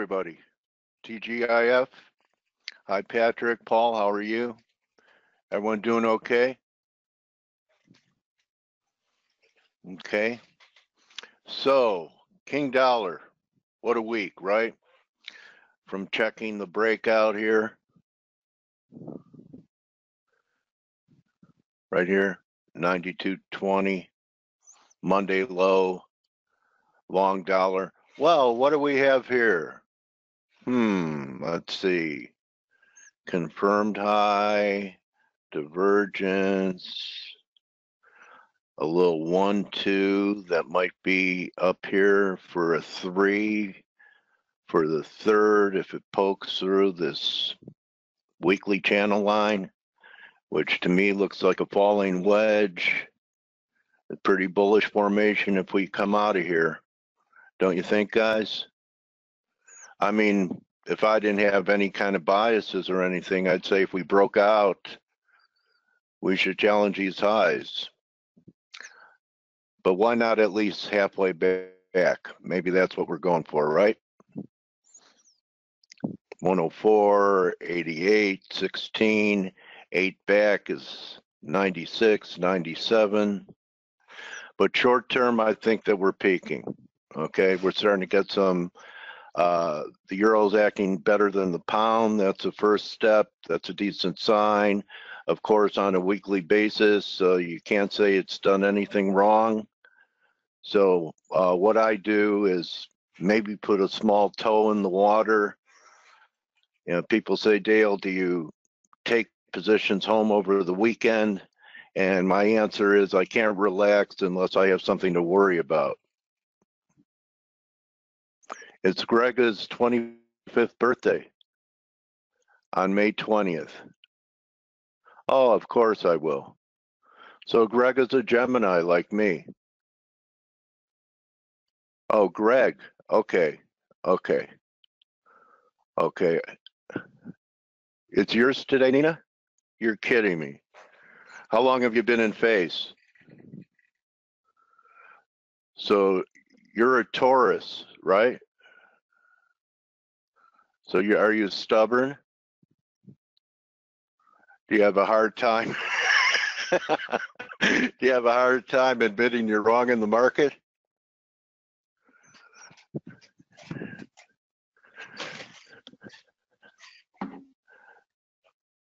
everybody. TGIF. Hi, Patrick. Paul, how are you? Everyone doing okay? Okay. So, King Dollar. What a week, right? From checking the breakout here. Right here, 92.20. Monday low. Long dollar. Well, what do we have here? Let's see. Confirmed high, divergence, a little 1-2 that might be up here for a 3 for the third if it pokes through this weekly channel line, which to me looks like a falling wedge. A pretty bullish formation if we come out of here. Don't you think, guys? I mean, if I didn't have any kind of biases or anything, I'd say if we broke out, we should challenge these highs. But why not at least halfway back? Maybe that's what we're going for, right? 104, 88, 16, 8 back is 96, 97. But short term, I think that we're peaking. Okay, we're starting to get some, the euro's acting better than the pound. That's a first step. That's a decent sign. Of course, on a weekly basis, you can't say it's done anything wrong. So what I do is maybe put a small toe in the water. You know, people say, Dale, do you take positions home over the weekend? And my answer is I can't relax unless I have something to worry about. It's Greg's 25th birthday on May 20th. Oh, of course I will. So Greg is a Gemini like me. Oh, Greg. Okay. Okay. Okay. It's yours today, Nina? You're kidding me. How long have you been in phase? So you're a Taurus, right? So are you stubborn? Do you have a hard time? Do you have a hard time admitting you're wrong in the market?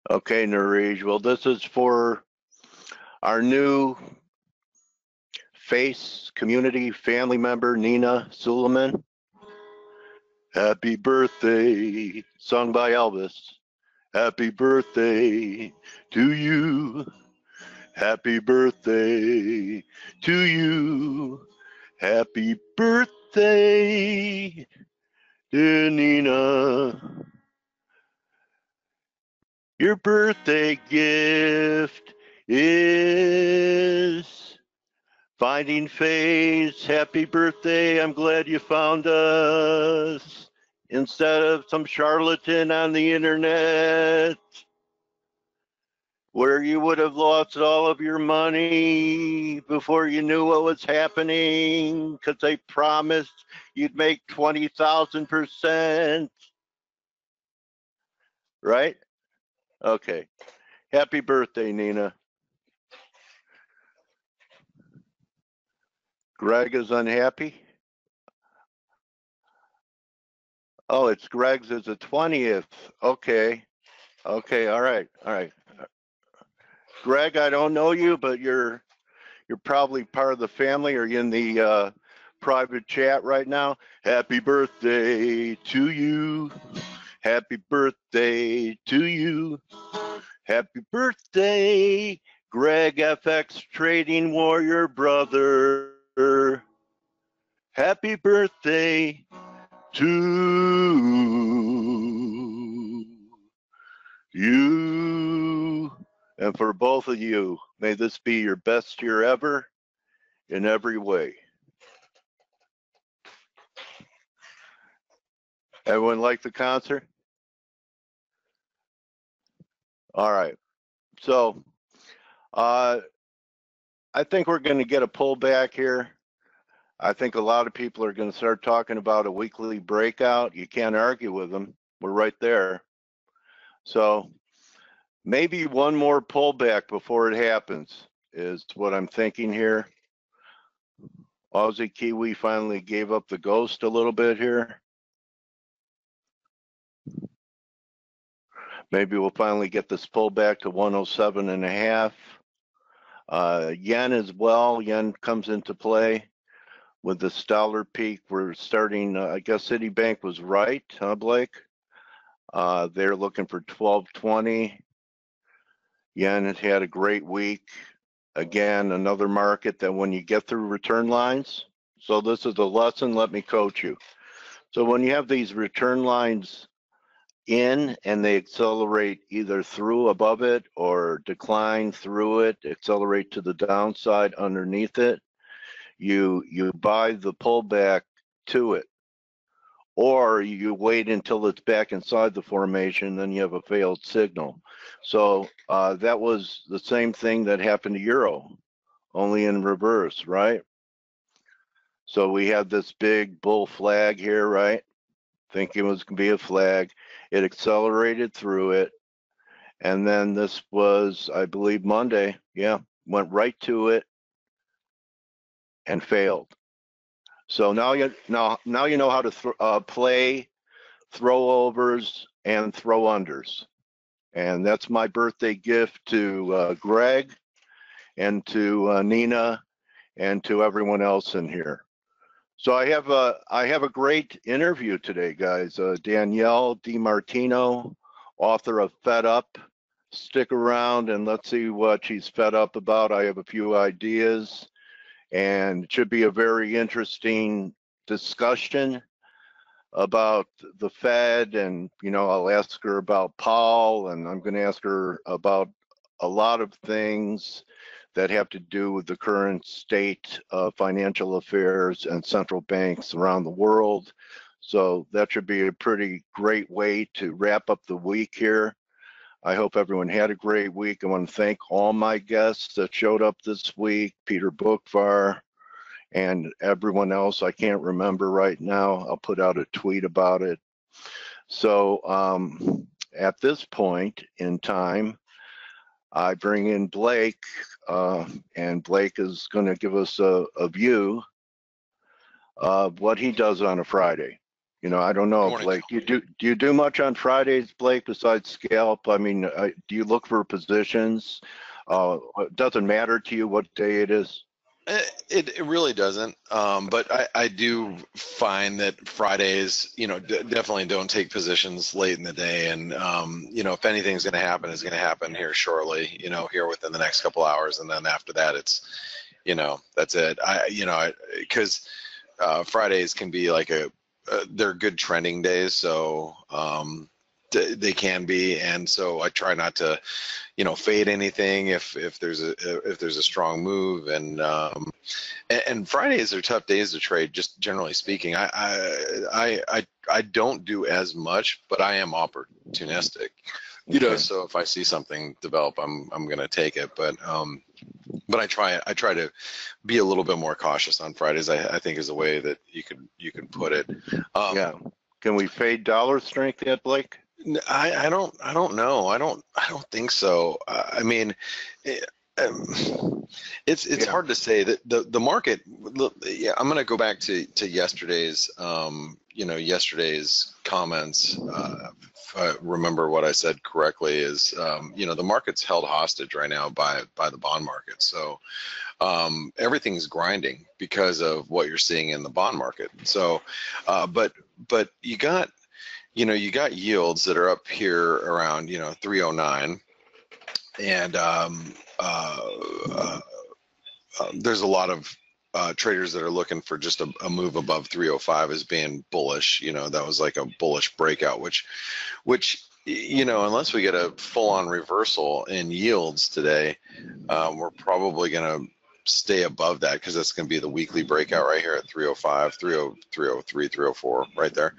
Okay, Nareej. Well, this is for our new face community family member, Nina Suleiman. Happy birthday, sung by Elvis. Happy birthday to you. Happy birthday to you. Happy birthday, dear Nina. Your birthday gift is finding phase. Happy birthday. I'm glad you found us instead of some charlatan on the internet where you would have lost all of your money before you knew what was happening because they promised you'd make 20,000%. Right? Okay. Happy birthday, Nina. Greg is unhappy. Oh, it's Greg's is the 20th. Okay. Okay, all right. All right. Greg, I don't know you, but you're probably part of the family. Are you in the private chat right now? Happy birthday to you. Happy birthday to you. Happy birthday, Greg FX Trading Warrior brother. Happy birthday to you. And for both of you, may this be your best year ever in every way. Everyone like the concert? All right. So I think we're going to get a pullback here. I think a lot of people are going to start talking about a weekly breakout. You can't argue with them. We're right there. So maybe one more pullback before it happens is what I'm thinking here. Aussie Kiwi finally gave up the ghost a little bit here. Maybe we'll finally get this pullback to 107.5. Yen as well. Yen comes into play with the dollar peak. We're starting, I guess Citibank was right, huh, Blake? They're looking for 1220. Yen has had a great week. Again, another market that when you get through return lines, so this is a lesson, let me coach you. So when you have these return lines in and they accelerate either through above it or decline through it, accelerate to the downside underneath it, you buy the pullback to it. Or you wait until it's back inside the formation, then you have a failed signal. So that was the same thing that happened to Euro, only in reverse, right? So we had this big bull flag here, right? Thinking it was going to be a flag. It accelerated through it. And then this was, I believe, Monday. Yeah, went right to it and failed. So now you know how to play throwovers and throw unders. And that's my birthday gift to Greg and to Nina and to everyone else in here. So I have a great interview today, guys. Danielle DiMartino, author of Fed Up. Stick around and let's see what she's fed up about. I have a few ideas, and it should be a very interesting discussion about the Fed, and I'll ask her about Powell, and I'm going to ask her about a lot of things that have to do with the current state of financial affairs and central banks around the world. So that should be a pretty great way to wrap up the week here. I hope everyone had a great week. I want to thank all my guests that showed up this week, Peter Bookvar, and everyone else I can't remember right now. I'll put out a tweet about it. So at this point in time, I bring in Blake, and Blake is going to give us a view of what he does on a Friday. I don't know, Blake. Do you do much on Fridays, Blake, besides scalp? I mean, do you look for positions? It doesn't matter to you what day it is? It really doesn't, but I do find that Fridays, definitely don't take positions late in the day, and if anything's going to happen, it's going to happen here shortly, here within the next couple hours, and then after that, it's, that's it. Because Fridays can be like they're good trending days, so they can be, and so I try not to fade anything if there's a strong move, and Fridays are tough days to trade, just generally speaking. I don't do as much, but I am opportunistic, Okay. so if I see something develop, I'm going to take it, but I try to be a little bit more cautious on Fridays. I think is a way that you could put it. Yeah. Can we fade dollar strength yet, Blake? I don't know. I don't think so. I mean, it's hard to say that the market. Yeah, I'm going to go back to yesterday's yesterday's comments. If I remember what I said correctly, is the market's held hostage right now by the bond market. So everything's grinding because of what you're seeing in the bond market. So, but you got yields that are up here around 309, and there's a lot of traders that are looking for just a move above 305 as being bullish. That was like a bullish breakout, which unless we get a full-on reversal in yields today, we're probably going to stay above that, because that's going to be the weekly breakout right here at 305, 303, 304, right there.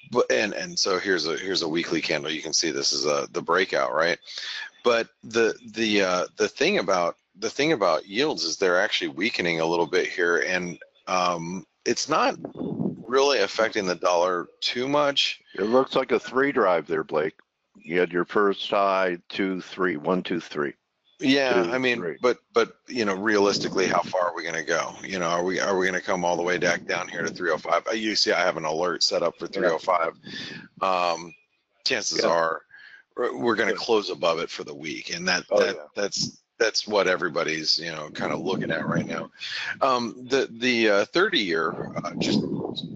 But and so here's a weekly candle. You can see this is the breakout, right? But the thing about the thing about yields is they're actually weakening a little bit here, and it's not really affecting the dollar too much. It looks like a 3 drive there, Blake. You had your first high, 2, 3, 1, 2, 3. Yeah, 2, I mean, 3. but you know, realistically, how far are we going to go? You know, are we going to come all the way down here to 305? You see, I have an alert set up for 305. Chances are we're going to close above it for the week, and that's what everybody's, you know, kind of looking at right now. The 30-year, just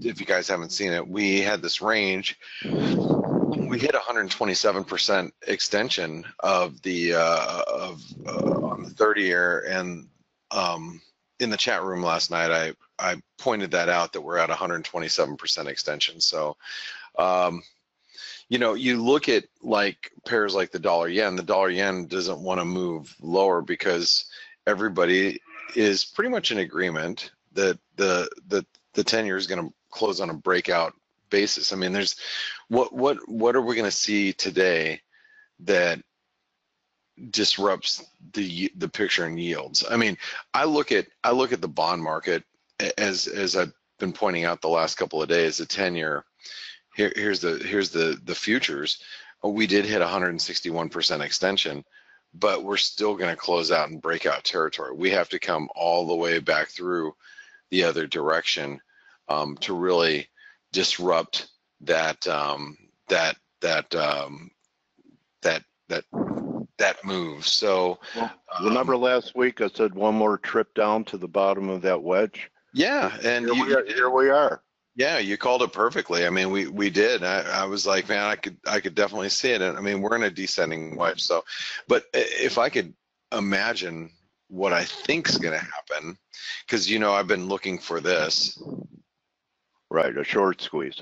if you guys haven't seen it, we had this range. We hit 127% extension of the on the 30-year, and in the chat room last night, I pointed that out, that we're at 127% extension. So, you know, you look at like pairs like the dollar yen. The dollar yen doesn't want to move lower because everybody is pretty much in agreement that the 10-year is going to close on a breakout basis. I mean, there's what are we going to see today that disrupts the picture in yields? I mean, I look at the bond market as I've been pointing out the last couple of days. The 10-year, here's the futures. We did hit 161% extension, but we're still going to close out in breakout territory. We have to come all the way back through the other direction to really disrupt that move. So remember last week I said one more trip down to the bottom of that wedge? Yeah, and here we are. Yeah, you called it perfectly. I mean, we did. I was like, man, I could definitely see it. And I mean, we're in a descending wedge. So, but if I could imagine what I think's going to happen, because you know I've been looking for this. Right, a short squeeze.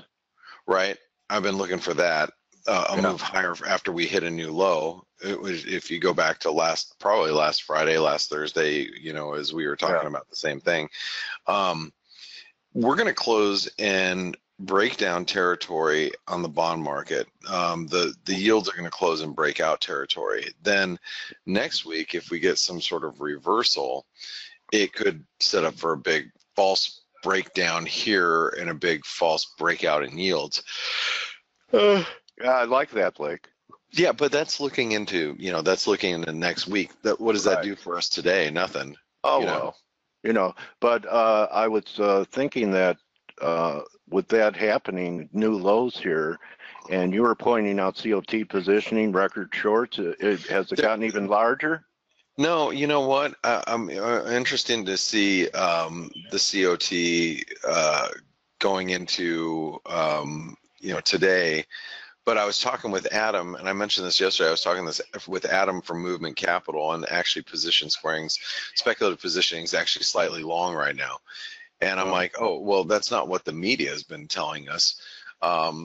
Right, I've been looking for that. A move higher after we hit a new low. It was, if you go back to probably last Friday, last Thursday, you know, as we were talking about the same thing. We're going to close in breakdown territory on the bond market. The yields are going to close in breakout territory. Then next week, if we get some sort of reversal, it could set up for a big false breakdown here and a big false breakout in yields. Yeah, I like that, Blake. Yeah, but that's looking into, you know, that's looking into next week. What does that do for us today? Nothing. Oh, well, you know, but I was thinking that with that happening, new lows here, and you were pointing out COT positioning, record shorts, has it gotten even larger? No, you know what? I'm interested to see the COT going into, you know, today. But I was talking with Adam, and I mentioned this yesterday. I was talking with Adam from Movement Capital, and actually speculative positioning is actually slightly long right now. And I'm like, oh, well, that's not what the media has been telling us.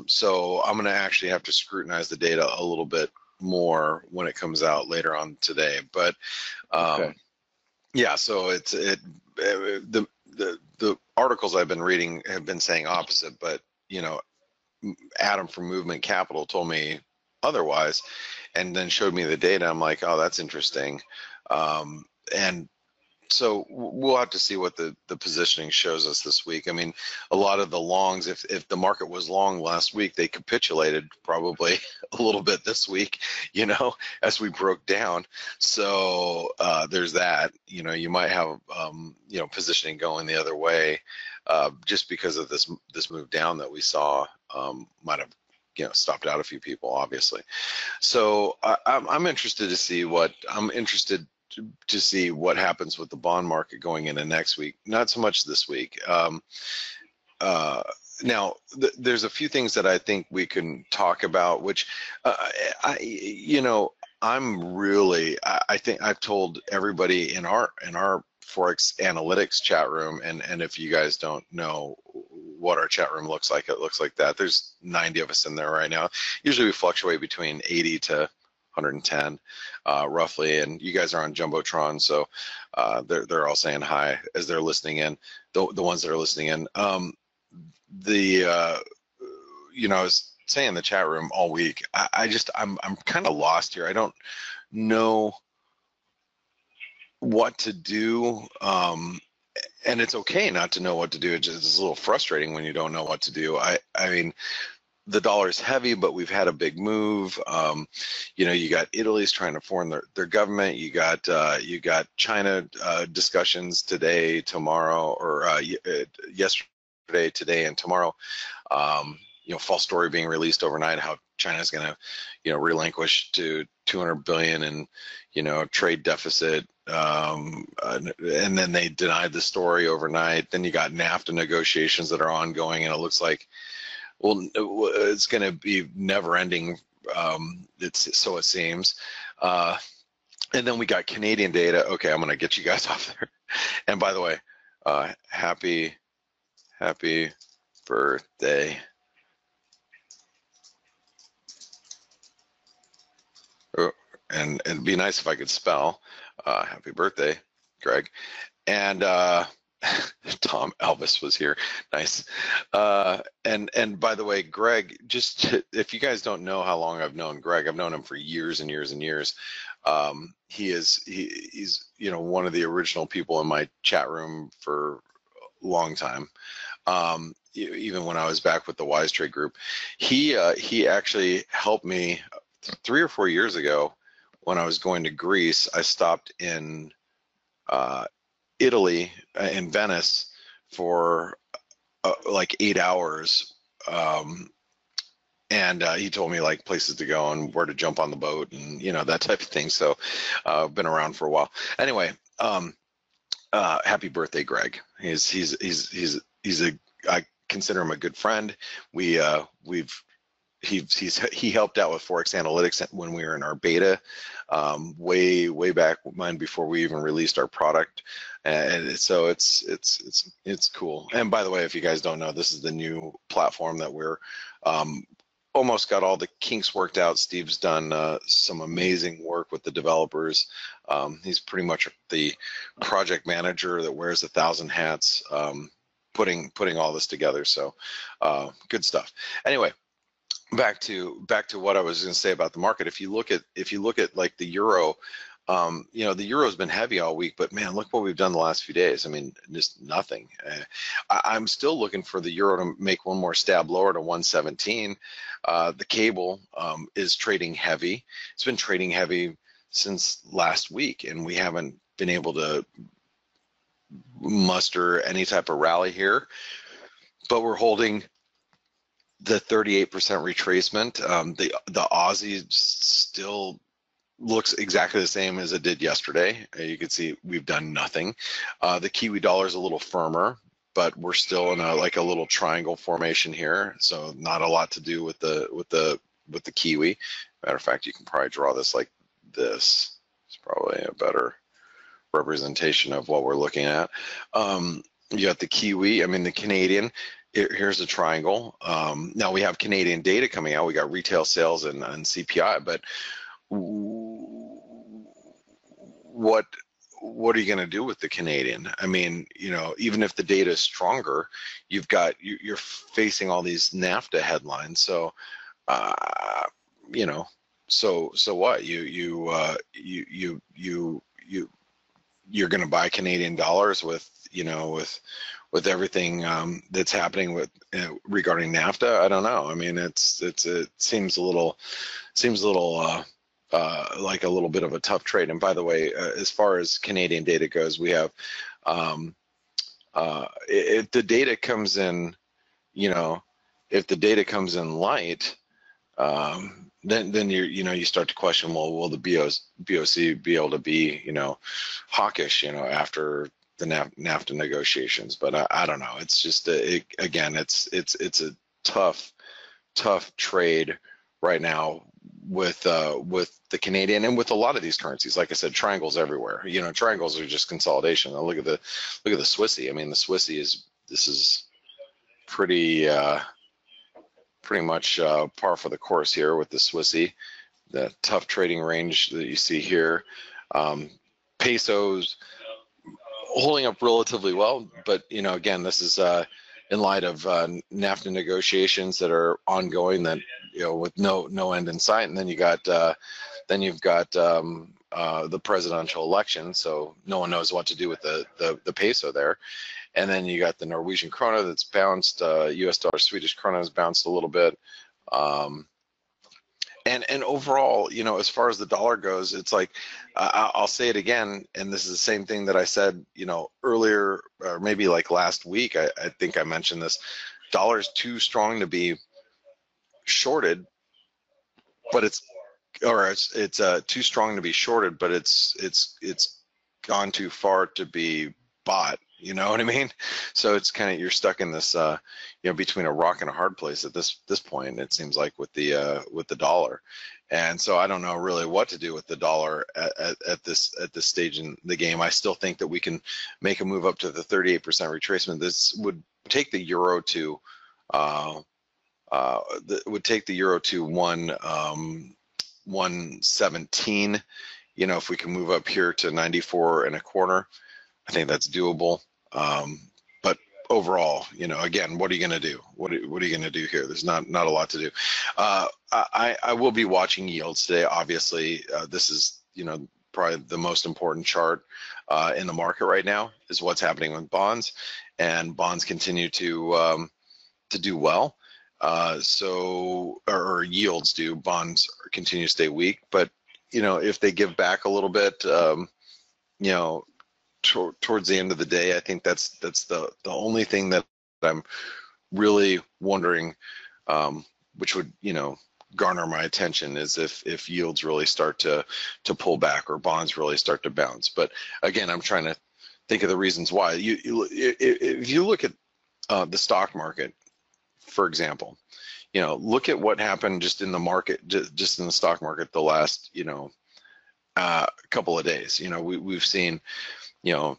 So I'm going to actually have to scrutinize the data a little bit more when it comes out later on today. But yeah, so the articles I've been reading have been saying opposite, but you know, Adam from Movement Capital told me otherwise, and then showed me the data. I'm like, oh, that's interesting. And so we'll have to see what the positioning shows us this week. I mean, a lot of the longs, if the market was long last week, they capitulated probably a little bit this week, you know, as we broke down. So there's that. You know, you might have you know, positioning going the other way just because of this move down that we saw. Might have, you know, stopped out a few people, obviously. So I'm interested to see to see what happens with the bond market going into next week. Not so much this week. Now, there's a few things that I think we can talk about, which, you know, I think I've told everybody in our ForexAnalytix chat room, and if you guys don't know what our chat room looks like, it looks like that. There's 90 of us in there right now. Usually we fluctuate between 80 to 110 roughly, and you guys are on Jumbotron, so they're all saying hi as they're listening in, the ones that are listening in. You know, I was saying in the chat room all week, I'm kind of lost here. I don't know what to do, and it's okay not to know what to do. It's just a little frustrating when you don't know what to do. I mean, the dollar is heavy, but we've had a big move. You know, you got Italy's trying to form their government. You got China discussions today, tomorrow, or yesterday, today, and tomorrow. You know, false story being released overnight how China's going to, you know, relinquish to 200 billion in, you know, trade deficit. And then they denied the story overnight. Then you got NAFTA negotiations that are ongoing, and it looks like, well, it's going to be never-ending. So it seems. And then we got Canadian data. Okay, I'm going to get you guys off there. And by the way, happy birthday. Oh, and it'd be nice if I could spell. Happy birthday, Greg. And Tom Elvis was here. Nice. And by the way, Greg, if you guys don't know how long I've known Greg, I've known him for years and years and years. He's you know, one of the original people in my chat room for a long time. Even when I was back with the Wise Trade group, he actually helped me 3 or 4 years ago when I was going to Greece. I stopped in Italy, in Venice, for like 8 hours, and he told me like places to go and where to jump on the boat and, you know, that type of thing. So I've been around for a while. Anyway, happy birthday, Greg. I consider him a good friend. He helped out with ForexAnalytix when we were in our beta, way back when, before we even released our product, and so it's cool. And by the way, if you guys don't know, this is the new platform that we're almost got all the kinks worked out. Steve's done some amazing work with the developers. He's pretty much the project manager that wears 1,000 hats, putting all this together. So good stuff. Anyway, back to what I was going to say about the market. If you look at like the euro, you know, the euro's been heavy all week, but man, look what we've done the last few days. I mean, just nothing. I'm still looking for the euro to make one more stab lower to 117. The cable is trading heavy. It's been trading heavy since last week, and we haven't been able to muster any type of rally here, but we're holding the 38% retracement. The Aussie still looks exactly the same as it did yesterday. You can see we've done nothing. The Kiwi dollar is a little firmer, but we're still in a little triangle formation here, so not a lot to do with the Kiwi. Matter of fact, you can probably draw this like this. It's probably a better representation of what we're looking at. You got the Kiwi, I mean the Canadian. Here's a triangle. Now we have Canadian data coming out. We got retail sales and CPI, but what are you going to do with the Canadian? I mean, you know, even if the data is stronger, you're facing all these NAFTA headlines. So, you know, so what? You're going to buy Canadian dollars with, you know, with everything that's happening with regarding NAFTA. I don't know. I mean, it seems a little like a little bit of a tough trade. And by the way, as far as Canadian data goes, we have if the data comes in, you know, if the data comes in light, then you start to question, well, will the BOC be able to be, you know, hawkish, you know, after the NAFTA negotiations? But I don't know. It's just again, it's a tough trade right now with the Canadian and with a lot of these currencies. Like I said, triangles everywhere. You know, triangles are just consolidation. Now look at the Swissy. I mean, the Swissy is pretty much par for the course here with the Swissy. The tough trading range that you see here. Pesos holding up relatively well, but you know, again, this is in light of NAFTA negotiations that are ongoing, that, you know, with no end in sight. And then you've got the presidential election, so no one knows what to do with the peso there. And then you got the Norwegian krona that's bounced, US dollar, Swedish krona has bounced a little bit. And overall, you know, as far as the dollar goes, it's like, I'll say it again, and this is the same thing that I said, you know, earlier, or maybe like last week, I think I mentioned this. Dollar's too strong to be shorted, but it's too strong to be shorted, but it's gone too far to be bought. You know what I mean? So it's kind of, you're stuck in this, you know, between a rock and a hard place at this point. It seems like with the dollar, and so I don't know really what to do with the dollar at this stage in the game. I still think that we can make a move up to the 38% retracement. This would take the euro to to 117. You know, if we can move up here to 94.25. I think that's doable. But overall, you know, again, what are you going to do? What are you going to do here? There's not a lot to do. I will be watching yields today. Obviously, this is, you know, probably the most important chart in the market right now is what's happening with bonds, and bonds continue to do well. Or yields do. Bonds continue to stay weak, but you know, if they give back a little bit, you know, towards the end of the day, I think that's the only thing that I'm really wondering, which would, you know, garner my attention, is if yields really start to pull back or bonds really start to bounce. But again, I'm trying to think of the reasons why. If you look at the stock market, for example, you know, look at what happened just in the market, just in the stock market the last, you know, couple of days. You know, we've seen, you know,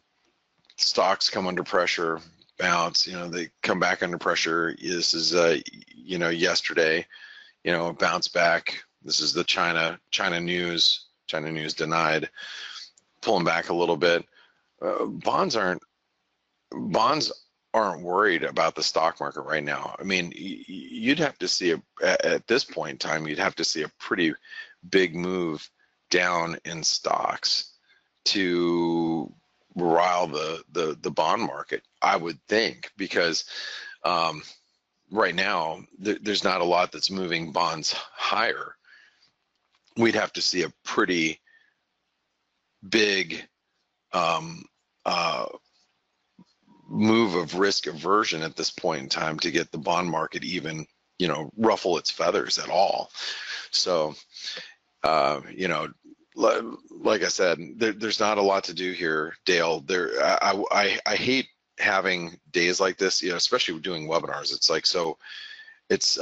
stocks come under pressure, bounce, you know, they come back under pressure. This is, you know, yesterday, you know, bounce back. This is the China news denied, pulling back a little bit. Bonds aren't worried about the stock market right now. I mean, you'd have to see at this point in time, you'd have to see a pretty big move down in stocks to rile the bond market, I would think, because right now there's not a lot that's moving bonds higher. We'd have to see a pretty big move of risk aversion at this point in time to get the bond market even, you know, ruffle its feathers at all. So, you know, like I said, there's not a lot to do here, Dale. I hate having days like this, you know, especially doing webinars. It's like it's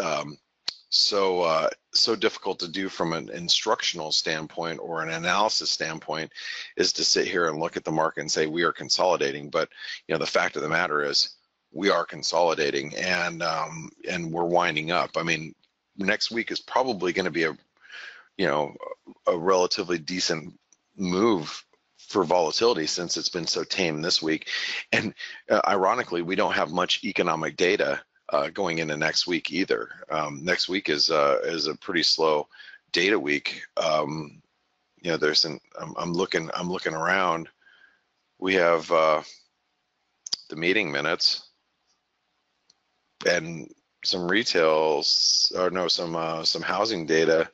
so difficult to do from an instructional standpoint or an analysis standpoint, is to sit here and look at the market and say we are consolidating. But you know, the fact of the matter is we are consolidating, and we're winding up. I mean, next week is probably going to be a relatively decent move for volatility, since it's been so tame this week. And ironically, we don't have much economic data going into next week either. Next week is a pretty slow data week. You know, I'm looking around. We have the meeting minutes and some some housing data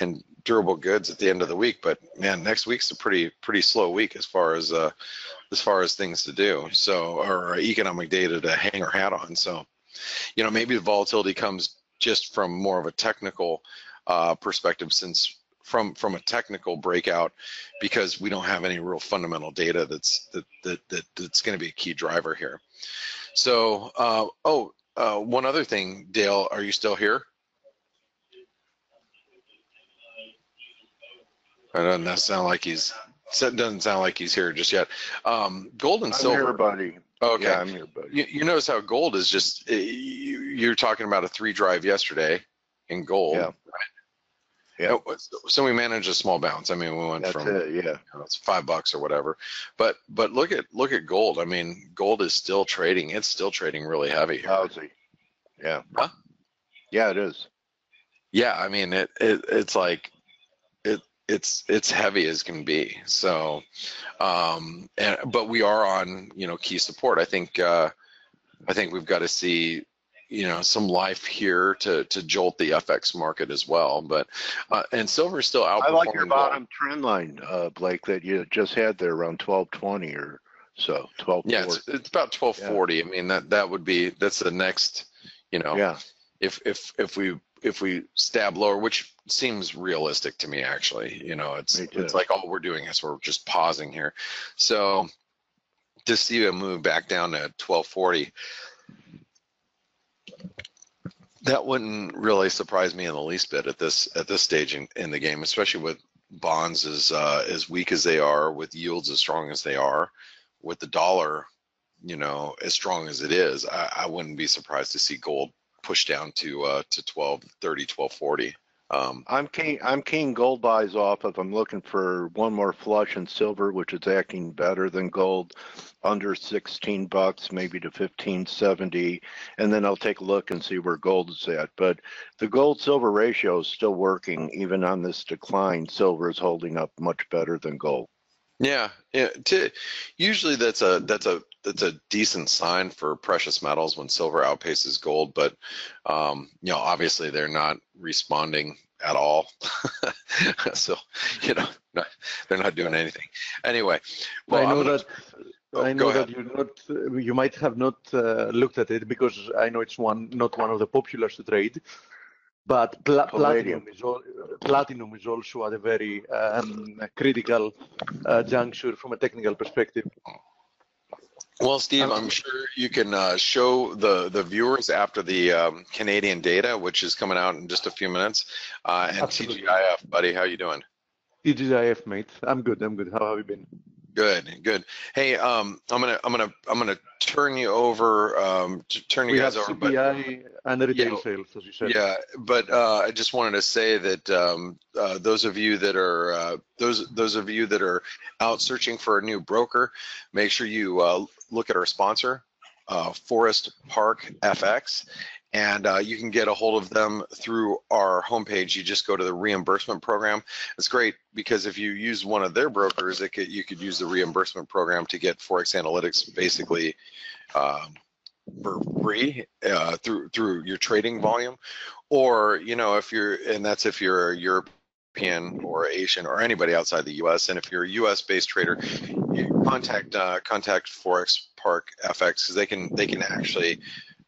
and durable goods at the end of the week. But man, next week's a pretty slow week as far as things to do. So, or economic data to hang our hat on. So, you know, maybe the volatility comes just from more of a technical perspective, since from a technical breakout, because we don't have any real fundamental data that's going to be a key driver here. So, one other thing, Dale, are you still here? It doesn't sound like he's here just yet. Gold and silver. I'm here, buddy. Okay. Yeah, I'm here, buddy. You notice how gold is just, you're talking about a 3 drive yesterday in gold. Yeah. Yeah. So we managed a small bounce. I mean, we went That's from it, yeah. It's $5 or whatever. But look at gold. I mean, gold is still trading. It's still trading really heavy here. Lousy. Yeah. Huh? Yeah, it is. Yeah, I mean, it's like it's heavy as can be. So, but we are on, you know, key support. I think we've got to see, you know, some life here to jolt the FX market as well. But and silver is still outperforming. I like your gold. bottom trend line, Blake, that you just had there around 1220 or so, 1240. Yeah, it's about 1240. Yeah. I mean, that's the next, you know, yeah. If we stab lower, which seems realistic to me, actually, you know, it's like all we're doing is we're just pausing here. So to see a move back down to 1240, that wouldn't really surprise me in the least bit at this stage in the game, especially with bonds as weak as they are, with yields as strong as they are, with the dollar, you know, as strong as it is. I wouldn't be surprised to see gold push down to 1230, 1240. I'm keen gold buys off if I'm looking for one more flush in silver, which is acting better than gold, under 16 bucks, maybe to 1570, and then I'll take a look and see where gold is at. But the gold silver ratio is still working even on this decline. Silver is holding up much better than gold. Yeah, usually that's a decent sign for precious metals when silver outpaces gold, but you know, obviously they're not responding at all. So, you know, they're not doing anything. Anyway, well, I know that you might have not looked at it because I know it's not one of the popular to trade. But platinum is also at a very critical juncture from a technical perspective. Well, Steve, I'm sure you can show the viewers after the Canadian data, which is coming out in just a few minutes. And absolutely. TGIF, buddy, how you doing? TGIF, mate. I'm good. How have you been? Good. Hey, I'm gonna turn you over. Turn you guys over. CPI and retail sales, as you said. Yeah, but I just wanted to say that those of you that are out searching for a new broker, make sure you look at our sponsor, Forest Park FX. And you can get a hold of them through our homepage. You just go to the reimbursement program. It's great because if you use one of their brokers, you could use the reimbursement program to get ForexAnalytix basically for free through your trading volume. Or, you know, if you're a European or Asian or anybody outside the U.S. And if you're a U.S.-based trader, you contact Forex Park FX because they can actually,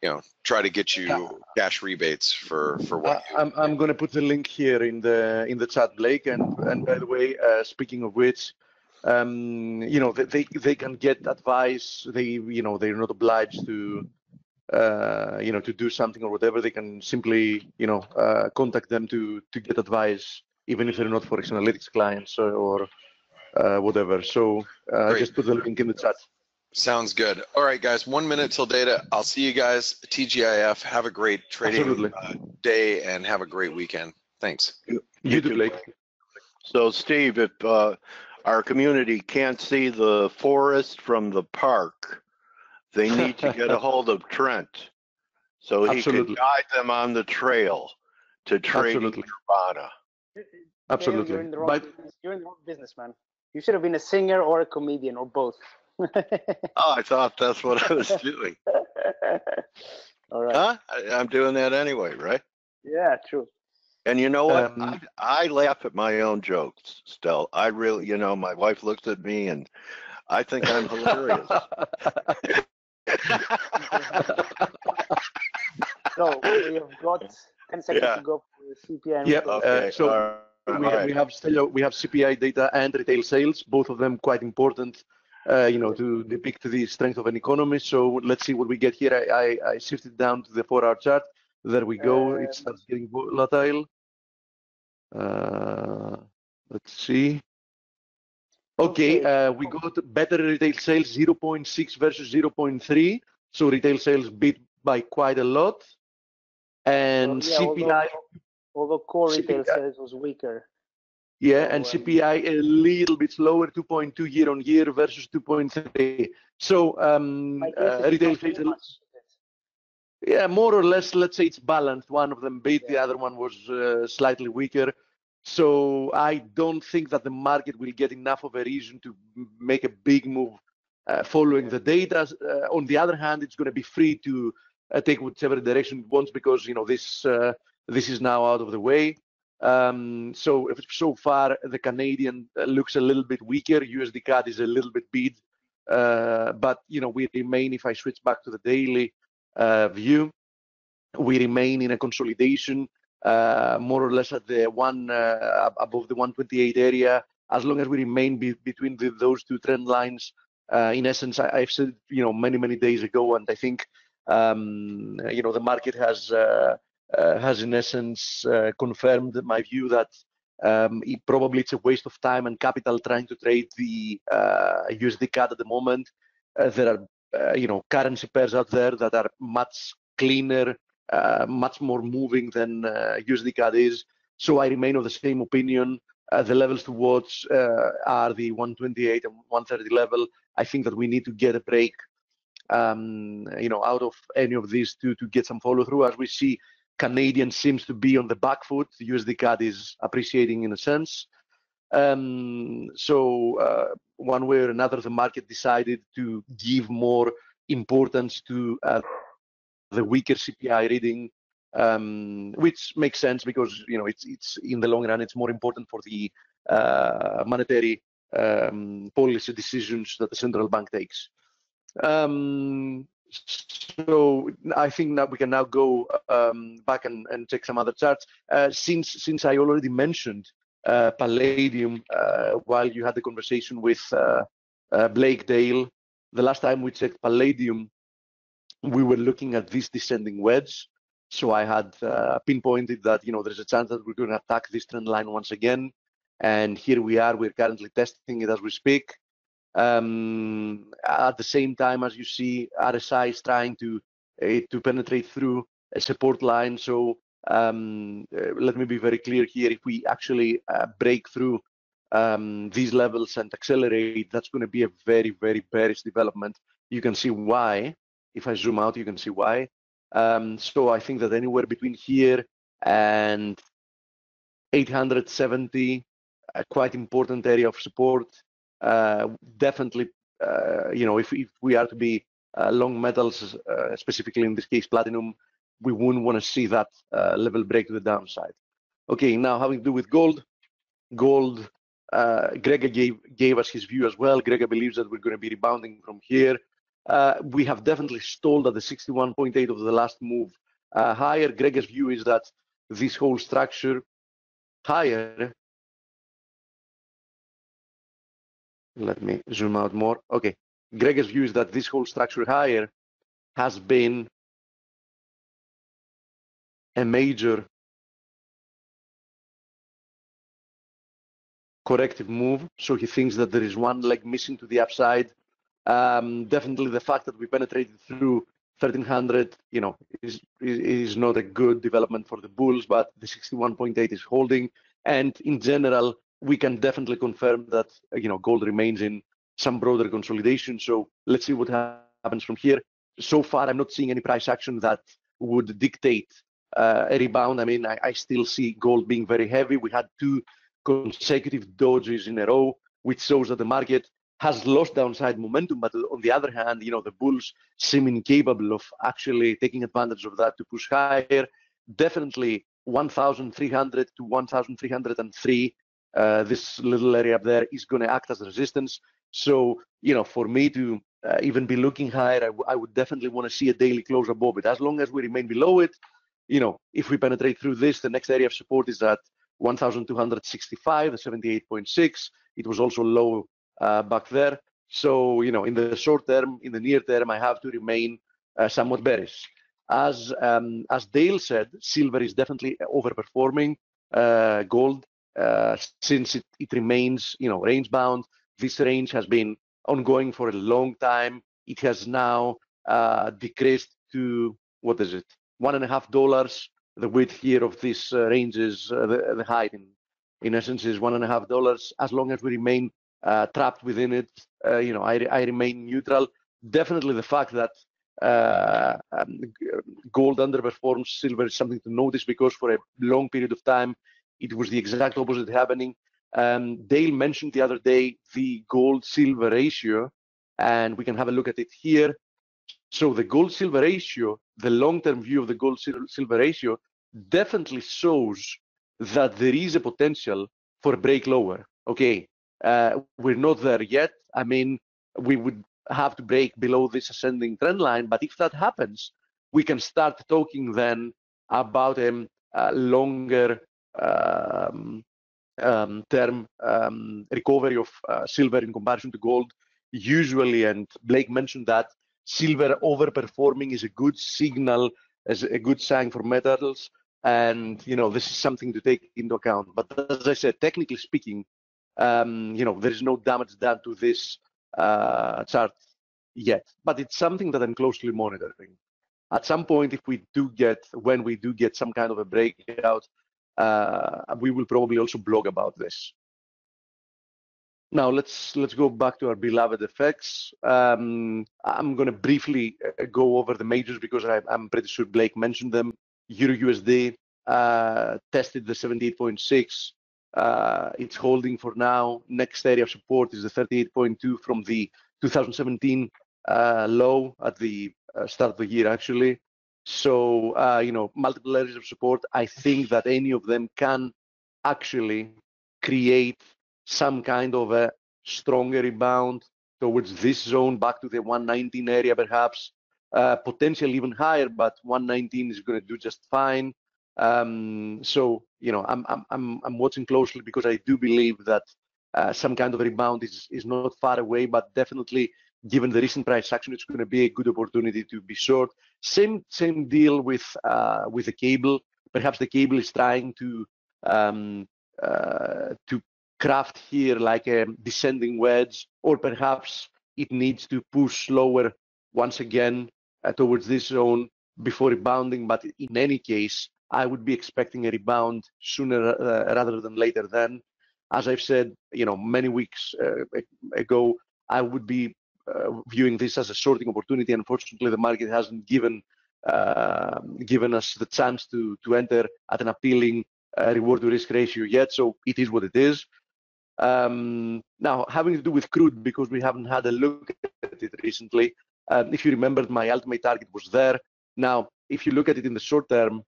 you know, try to get you cash rebates for what I'm going to put the link here in the chat, Blake. And by the way, speaking of which, you know, they can get advice. They're not obliged to you know, to do something or whatever. They can simply, you know, contact them to get advice, even if they're not ForexAnalytix clients or whatever. So just put the link in the chat. Sounds good. All right, guys, 1 minute till data. I'll see you guys. TGIF, have a great trading day and have a great weekend. Thanks. You too, Blake. So, Steve, if our community can't see the forest from the park, they need to get a hold of Trent so he can guide them on the trail to trading Nirvana. Absolutely. You're in the wrong business, man. You should have been a singer or a comedian or both. Oh, I thought that's what I was doing. All right. Huh? I'm doing that anyway, right? Yeah, true. And you know what? I laugh at my own jokes, Stel. I really, you know, my wife looks at me and I think I'm hilarious. So we have got 10 seconds to go for CPI. Yep. Okay. So we have CPI data and retail sales, both of them quite important. You know, to depict the strength of an economy. So let's see what we get here. I shifted down to the 4-hour chart. There we go. It starts getting volatile. Let's see. Okay, we got better retail sales, 0.6 versus 0.3. So retail sales beat by quite a lot. And CPI. Although core retail sales was weaker. Yeah, and CPI a little bit slower, 2.2 year on year versus 2.3. So retail sales, yeah, more or less, let's say it's balanced. One of them beat, the other one was slightly weaker. So I don't think that the market will get enough of a reason to make a big move following the data. On the other hand, it's going to be free to take whichever direction it wants, because this is now out of the way. So far the Canadian looks a little bit weaker. USD CAD is a little bit bid, but we remain. If I switch back to the daily view, we remain in a consolidation, more or less at the above the 128 area. As long as we remain between those two trend lines, in essence, I've said many days ago, and I think the market has in essence confirmed my view that probably it's a waste of time and capital trying to trade the USD CAD at the moment. There are currency pairs out there that are much cleaner, much more moving than USD CAD is. So I remain of the same opinion. The levels to watch are the 128 and 130 level. I think that we need to get a break, out of any of these two to get some follow through. As we see, Canadian seems to be on the back foot. The USD CAD is appreciating in a sense. So one way or another, the market decided to give more importance to the weaker CPI reading, which makes sense because it's in the long run it's more important for the monetary policy decisions that the central bank takes. So I think that we can now go back and check some other charts. Since I already mentioned Palladium while you had the conversation with Blake Dale, the last time we checked Palladium, we were looking at this descending wedge. So I had pinpointed that there's a chance that we're going to attack this trend line once again, and here we are. We're currently testing it as we speak. At the same time, as you see, RSI is trying to penetrate through a support line. So let me be very clear here. If we actually break through these levels and accelerate, that's going to be a very bearish development. You can see why. If I zoom out, you can see why. So I think that anywhere between here and 870, a quite important area of support. Definitely, if we are to be long metals, specifically in this case platinum, we wouldn't want to see that level break to the downside. Okay, now having to do with gold. Gregor gave us his view as well. Gregor believes that we're going to be rebounding from here. We have definitely stalled at the 61.8 of the last move higher. Gregor's view is that this whole structure higher. Let me zoom out more. Okay, Gregor's view is that this whole structure higher has been a major corrective move. So he thinks that there is one leg missing to the upside. Definitely the fact that we penetrated through 1300, is not a good development for the bulls, but the 61.8 is holding. And in general, we can definitely confirm that, gold remains in some broader consolidation. So let's see what happens from here. So far, I'm not seeing any price action that would dictate a rebound. I mean, I still see gold being very heavy. We had 2 consecutive dodges in a row, which shows that the market has lost downside momentum. But on the other hand, the bulls seem incapable of actually taking advantage of that to push higher. Definitely 1,300 to 1,303. This little area up there is going to act as resistance. So, for me to even be looking higher, I would definitely want to see a daily close above it. As long as we remain below it, if we penetrate through this, the next area of support is at 1,265, the 78.6. It was also low back there. So, in the short term, in the near term, I have to remain somewhat bearish. As Dale said, silver is definitely overperforming gold. Since it remains, range bound. This range has been ongoing for a long time. It has now decreased to, what is it, $1.50. The width here of this range is the height in essence is $1.50. As long as we remain trapped within it, I remain neutral. Definitely the fact that gold underperforms silver is something to notice, because for a long period of time it was the exact opposite happening. Dale mentioned the other day the gold-silver ratio, and we can have a look at it here. So the gold-silver ratio, the long-term view of the gold-silver ratio, definitely shows that there is a potential for a break lower. Okay, we're not there yet. I mean, we would have to break below this ascending trend line, but if that happens, we can start talking then about a longer term recovery of silver in comparison to gold. Usually, and Blake mentioned that, silver overperforming is a good signal, as a good sign for metals, and this is something to take into account. But as I said, technically speaking, there is no damage done to this chart yet, but it's something that I'm closely monitoring. At some point, when we do get some kind of a breakout, we will probably also blog about this. Now let's go back to our beloved FX. I'm going to briefly go over the majors because I'm pretty sure Blake mentioned them. Euro USD tested the 78.6. It's holding for now. Next area of support is the 38.2 from the 2017 low at the start of the year, actually. So multiple areas of support. I think that any of them can actually create some kind of a stronger rebound towards this zone, back to the 119 area perhaps, potentially even higher, but 119 is going to do just fine. So I'm watching closely because I do believe that some kind of rebound is not far away, but definitely given the recent price action, it's going to be a good opportunity to be short. Same deal with the cable. Perhaps the cable is trying to craft here like a descending wedge, or perhaps it needs to push lower once again towards this zone before rebounding. But in any case, I would be expecting a rebound sooner rather than later. Then, as I've said, many weeks ago, I would be viewing this as a shorting opportunity. Unfortunately, the market hasn't given us the chance to enter at an appealing reward to risk ratio yet. So it is what it is. Now, having to do with crude, because we haven't had a look at it recently, if you remember, my ultimate target was there. Now, if you look at it in the short term,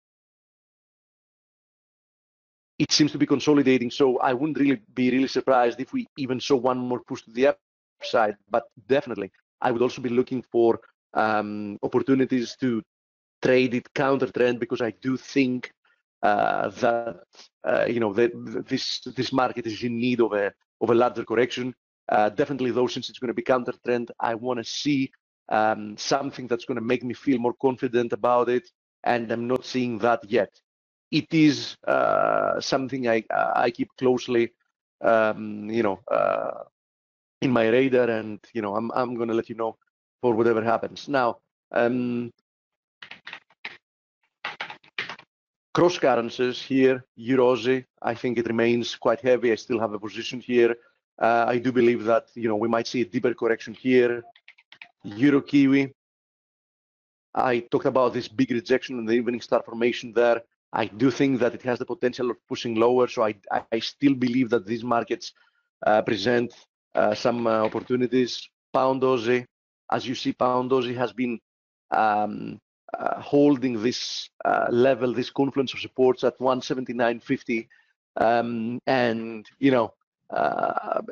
it seems to be consolidating, so I wouldn't really be surprised if we even saw one more push to the upside. But definitely, I would also be looking for opportunities to trade it counter trend, because I do think that this market is in need of a larger correction. Definitely, though, since it's going to be counter trend, I want to see something that's going to make me feel more confident about it, and I'm not seeing that yet. It is something I keep closely, in my radar, and I'm going to let you know for whatever happens. Now, cross currencies here, Euro-Aussie, I think it remains quite heavy. I still have a position here. I do believe that we might see a deeper correction here. Euro-Kiwi, I talked about this big rejection in the evening star formation there. I do think that it has the potential of pushing lower, so I still believe that these markets present some opportunities. Pound Aussie, as you see, Pound Aussie has been holding this level, this confluence of supports at 179.50, and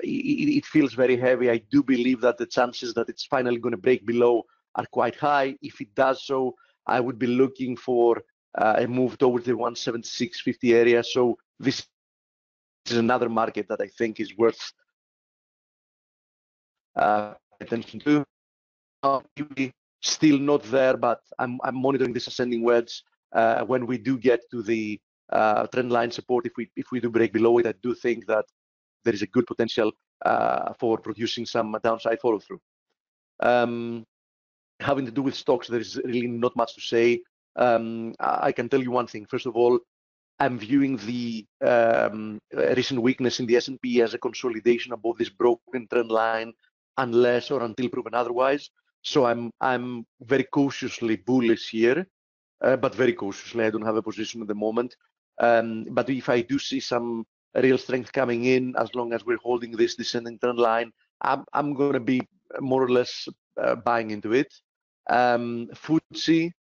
it feels very heavy. I do believe that the chances that it's finally going to break below are quite high. If it does so, I would be looking for a move towards the 176.50 area. So this is another market that I think is worth attention to. Still not there, but I'm monitoring this ascending wedge. When we do get to the trend line support, if we do break below it, I do think that there is a good potential for producing some downside follow through. Having to do with stocks, there is really not much to say. I can tell you one thing. First of all, I'm viewing the recent weakness in the S&P as a consolidation above this broken trend line, unless or until proven otherwise. So I'm very cautiously bullish here, but very cautiously. I don't have a position at the moment. But if I do see some real strength coming in, as long as we're holding this descending trend line, I'm going to be more or less buying into it. FTSE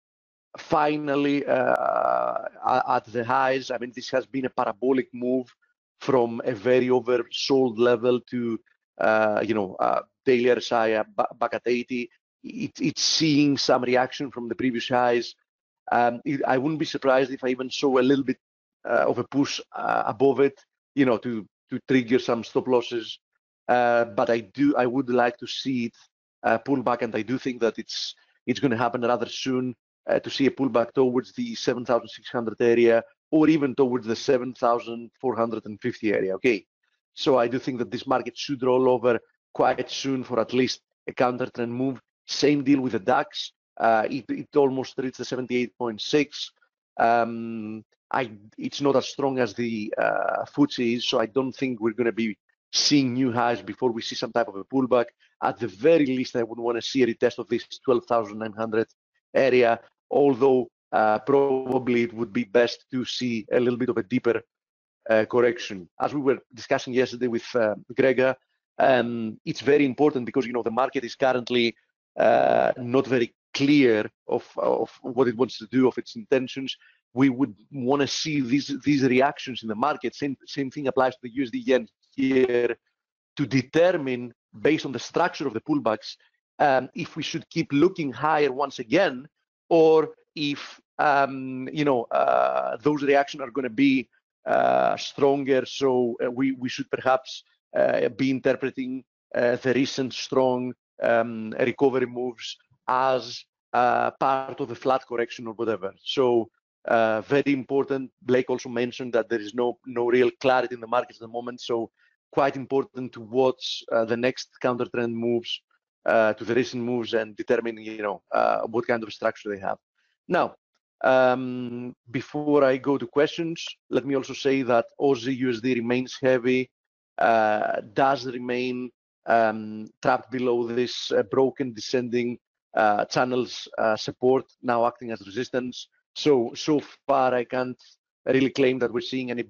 finally at the highs. I mean, this has been a parabolic move from a very oversold level to daily RSI back at 80. It's seeing some reaction from the previous highs. I wouldn't be surprised if I even saw a little bit of a push above it, to trigger some stop losses. But I would like to see it pull back, and I do think that it's going to happen rather soon, to see a pullback towards the 7,600 area, or even towards the 7,450 area. Okay, so I do think that this market should roll over quite soon for at least a counter trend move. Same deal with the DAX. It almost reached the 78.6. It's not as strong as the FTSE is, so I don't think we're going to be seeing new highs before we see some type of a pullback. At the very least, I would want to see a retest of this 12,900 area, although probably it would be best to see a little bit of a deeper correction. As we were discussing yesterday with Gregor, it's very important because the market is currently not very clear of what it wants to do, of its intentions. We would want to see these reactions in the market. Same thing applies to the USD yen here, to determine, based on the structure of the pullbacks, if we should keep looking higher once again, or if those reactions are going to be stronger. So we should perhaps be interpreting the recent strong recovery moves as part of a flat correction or whatever. So very important. Blake also mentioned that there is no real clarity in the markets at the moment. So quite important to watch the next counter trend moves to the recent moves and determine what kind of structure they have. Now, before I go to questions, let me also say that Aussie USD remains heavy, does remain trapped below this broken descending channels support, now acting as resistance. So far I can't really claim that we're seeing any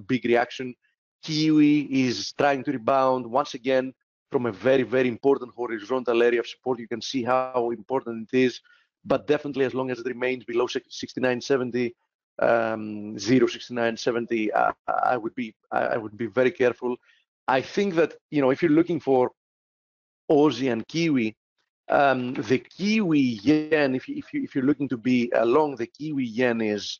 big reaction. Kiwi is trying to rebound once again from a very, very important horizontal area of support. You can see how important it is, but definitely as long as it remains below 69.70, 0.6970, I would be very careful. I think that if you're looking for Aussie and Kiwi, the Kiwi yen, if you're looking to be long, the Kiwi yen is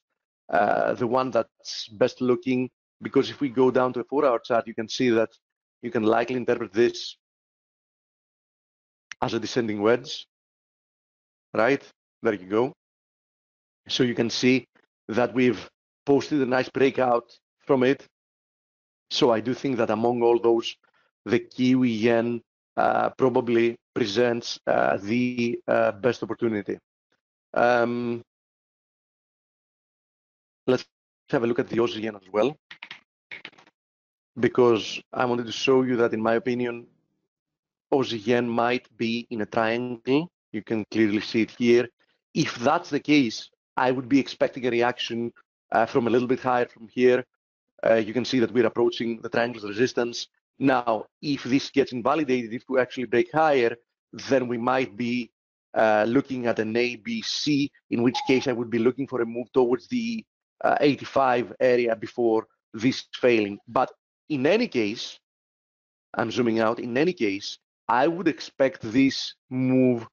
the one that's best looking, because if we go down to a 4-hour chart, you can see that you can likely interpret this as a descending wedge, right? There you go. So you can see that we've posted a nice breakout from it. So I do think that among all those, the Kiwi yen probably presents the best opportunity. Let's have a look at the Aussie yen as well, because I wanted to show you that, in my opinion, Aussie yen might be in a triangle. You can clearly see it here. If that's the case, I would be expecting a reaction from a little bit higher from here. You can see that we're approaching the triangle's resistance. Now, if this gets invalidated, if we actually break higher, then we might be looking at an ABC, in which case I would be looking for a move towards the 85 area before this failing. But in any case, I'm zooming out, in any case, I would expect this move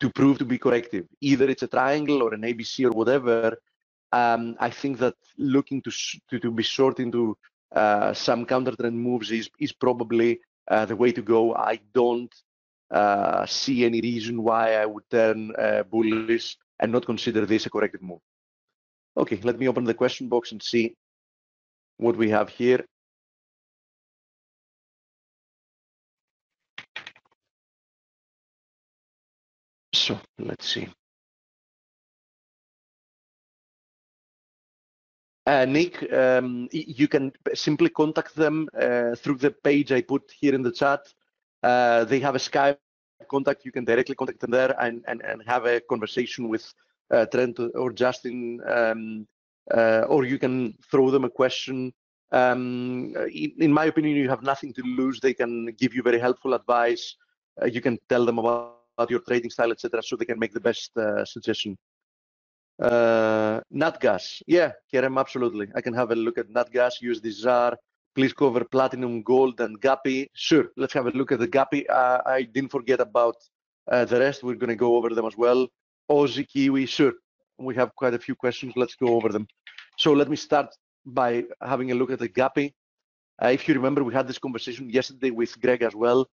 to prove to be corrective. Either it's a triangle or an ABC or whatever. I think that looking to be short into some counter trend moves is probably the way to go. I don't see any reason why I would turn bullish and not consider this a corrective move. Okay, let me open the question box and see what we have here. So let's see. Nick, you can simply contact them through the page I put here in the chat. They have a Skype contact. You can directly contact them there and have a conversation with Trent or Justin or you can throw them a question. In my opinion, you have nothing to lose. They can give you very helpful advice. You can tell them about your trading style, etc., so they can make the best suggestion. Nat gas, yeah, Kerem, absolutely. I can have a look at nat gas, USD ZAR. Please cover platinum, gold, and Gappy. Sure, let's have a look at the Gappy. I didn't forget about the rest. We're going to go over them as well. Aussie, Kiwi, sure. We have quite a few questions. Let's go over them. So let me start by having a look at the Gappy. If you remember, we had this conversation yesterday with Greg as well.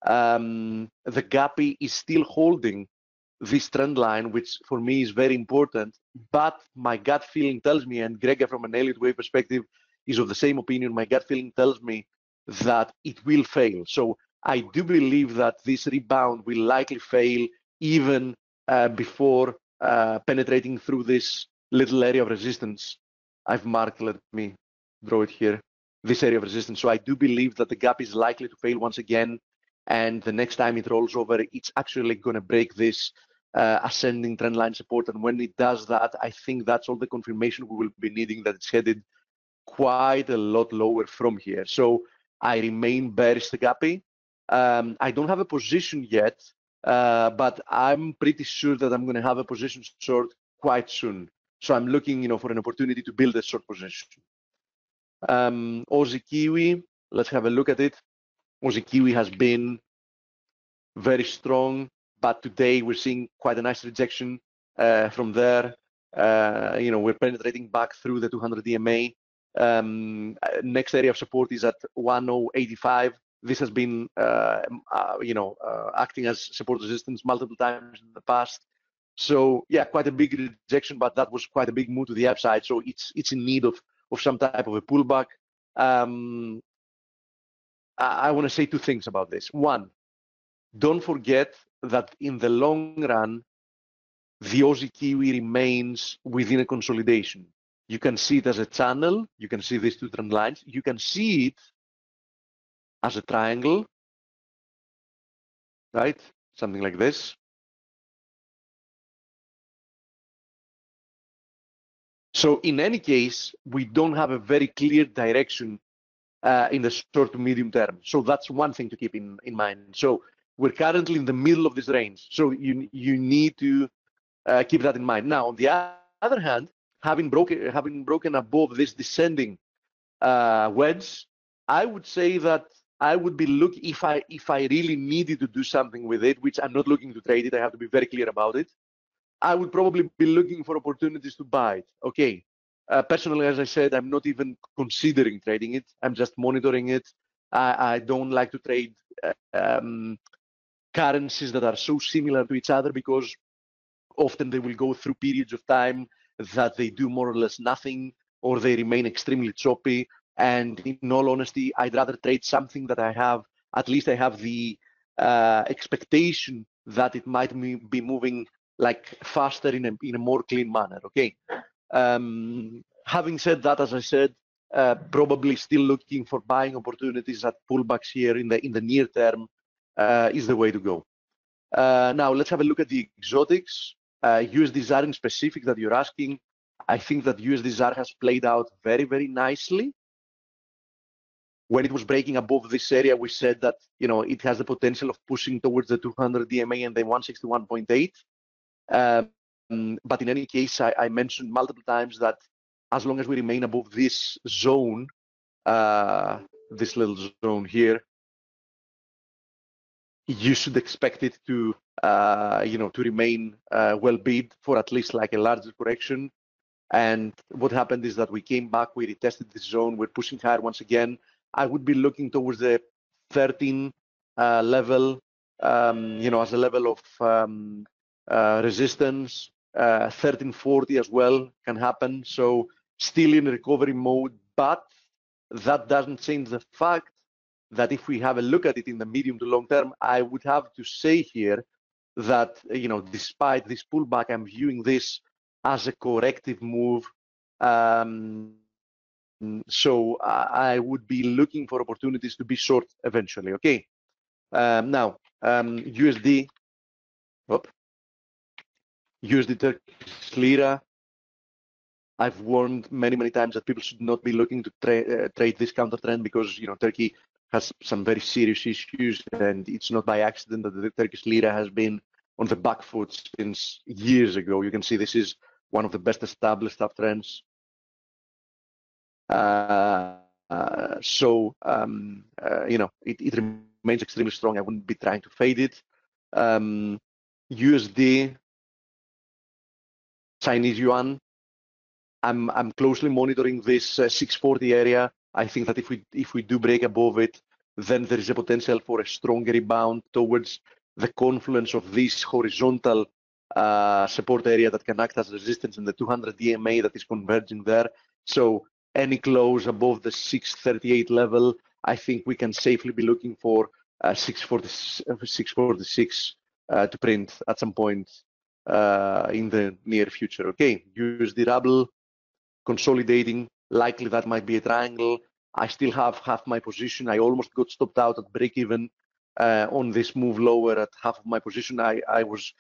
The Gappy is still holding this trend line, which for me is very important, but my gut feeling tells me, and Greg from an Elliott Wave perspective is of the same opinion, my gut feeling tells me that it will fail. So I do believe that this rebound will likely fail even before penetrating through this little area of resistance I've marked. Let me draw it here, this area of resistance. So I do believe that the gap is likely to fail once again, and the next time it rolls over, it's actually going to break this ascending trend line support. And when it does that, I think that's all the confirmation we will be needing that it's headed quite a lot lower from here. So I remain bearish the Gappy. I don't have a position yet, but I'm pretty sure that I'm going to have a position short quite soon. So I'm looking, for an opportunity to build a short position. Aussie Kiwi, let's have a look at it. Aussie Kiwi has been very strong, but today we're seeing quite a nice rejection from there. We're penetrating back through the 200 EMA. Next area of support is at 1085. This has been, acting as support resistance multiple times in the past. So yeah, quite a big rejection, but that was quite a big move to the upside. So it's in need of some type of a pullback. I want to say two things about this. One, don't forget that in the long run, the Aussie Kiwi remains within a consolidation. You can see it as a channel. You can see these two trend lines. You can see it as a triangle, right? Something like this. So in any case, we don't have a very clear direction in the short to medium term. So that's one thing to keep in mind. So we're currently in the middle of this range. So you need to keep that in mind. Now, on the other hand, having broken above this descending wedge, I would say that I would be looking, if I really needed to do something with it, which I'm not looking to trade it, I have to be very clear about it, I would probably be looking for opportunities to buy it. Okay. Personally, as I said, I'm not even considering trading it. I'm just monitoring it. I don't like to trade currencies that are so similar to each other, because often they will go through periods of time that they do more or less nothing, or they remain extremely choppy. And in all honesty, I'd rather trade something that at least I have the expectation that it might be moving like faster in a more clean manner. Okay. Having said that, as I said, probably still looking for buying opportunities at pullbacks here in the near term is the way to go. Now let's have a look at the exotics. USD ZAR in specific that you're asking. I think that USD ZAR has played out very, very nicely. When it was breaking above this area, we said that it has the potential of pushing towards the 200 DMA and then 161.8. But in any case, I mentioned multiple times that as long as we remain above this zone, this little zone here, you should expect it to remain well bid for at least like a larger correction. And what happened is that we came back, we retested this zone, we're pushing higher once again. I would be looking towards the 13 level, as a level of resistance. 1340 as well can happen. So still in recovery mode, but that doesn't change the fact that if we have a look at it in the medium to long term, I would have to say here that, despite this pullback, I'm viewing this as a corrective move. So I would be looking for opportunities to be short eventually. Okay. Now, USD Turkish lira. I've warned many times that people should not be looking to trade this counter trend because Turkey has some very serious issues, and it's not by accident that the Turkish lira has been on the back foot since years ago. You can see this is one of the best established uptrends. It remains extremely strong. I wouldn't be trying to fade it. USD, Chinese yuan. I'm closely monitoring this 640 area. I think that if we do break above it, then there is a potential for a stronger rebound towards the confluence of this horizontal support area that can act as resistance in the 200 EMA that is converging there. So any close above the 638 level, I think we can safely be looking for 646 to print at some point in the near future. Okay, USD ruble consolidating, likely that might be a triangle. I still have half my position. I almost got stopped out at break even on this move lower at half of my position. I was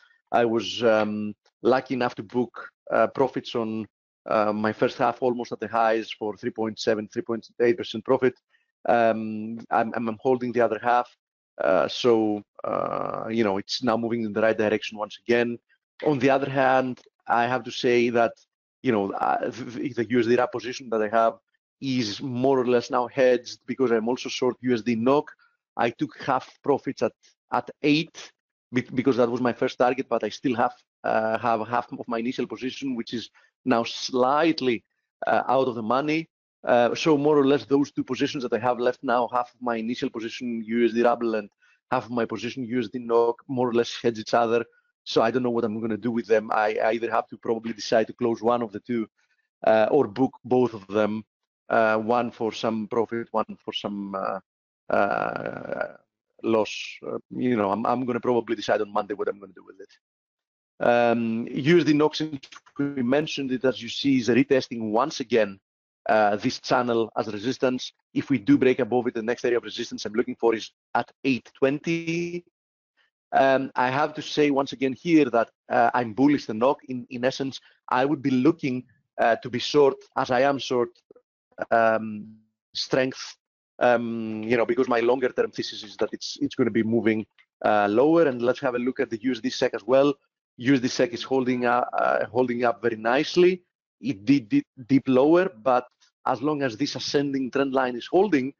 lucky enough to book profits on my first half almost at the highs for 3.7, 3.8% profit. I'm holding the other half. It's now moving in the right direction once again. On the other hand, I have to say that the USD RAP position that I have is more or less now hedged because I'm also short USD NOK. I took half profits at 8 because that was my first target, but I still have half of my initial position, which is now slightly out of the money. So more or less those two positions that I have left now, half of my initial position USD ruble and half of my position USD NOK, more or less hedge each other. So I don't know what I'm going to do with them. I either have to probably decide to close one of the two or book both of them, one for some profit, one for some loss. I'm going to probably decide on Monday what I'm going to do with it. USD NOK, since we mentioned it, as you see, is retesting once again this channel as resistance. If we do break above it, the next area of resistance I'm looking for is at 820. I have to say once again here that I'm bullish the NOK. In essence, I would be looking to be short, as I am short strength, because my longer term thesis is that it's going to be moving lower. And let's have a look at the USD SEK as well. USD SEK is holding up very nicely. It did dip lower, but as long as this ascending trend line is holding,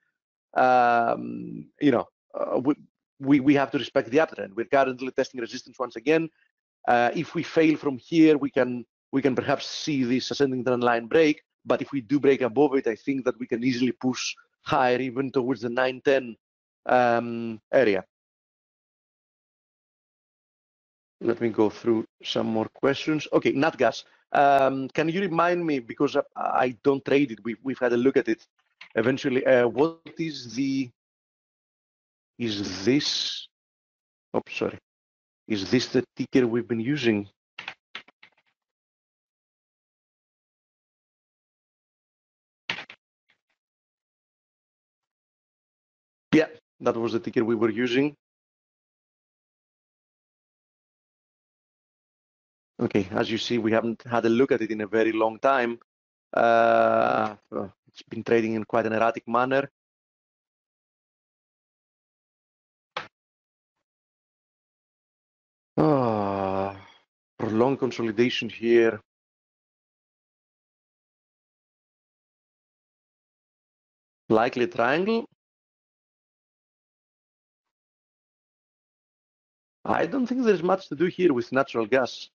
we have to respect the uptrend. We're currently testing resistance once again. If we fail from here, we can perhaps see this ascending trend line break. But if we do break above it, I think that we can easily push higher, even towards the 910 area. Let me go through some more questions. Okay, NatGas. Can you remind me, because I don't trade it, we've had a look at it eventually. What is the... Is this, oh, sorry. Is this the ticker we've been using? Yeah, that was the ticker we were using. Okay, as you see, we haven't had a look at it in a very long time. It's been trading in quite an erratic manner. Prolonged consolidation here. Likely a triangle. I don't think there's much to do here with natural gas.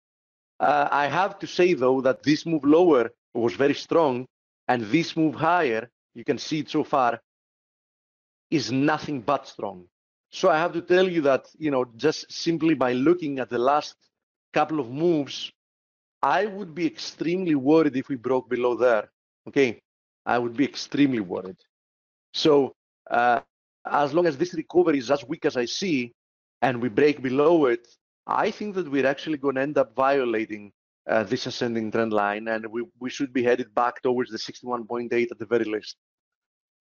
I have to say, though, that this move lower was very strong, and this move higher, you can see it so far, is nothing but strong. So I have to tell you that, just simply by looking at the last couple of moves, I would be extremely worried if we broke below there. Okay, I would be extremely worried. So as long as this recovery is as weak as I see, and we break below it, I think that we're actually going to end up violating this ascending trend line, and we should be headed back towards the 61.8 at the very least.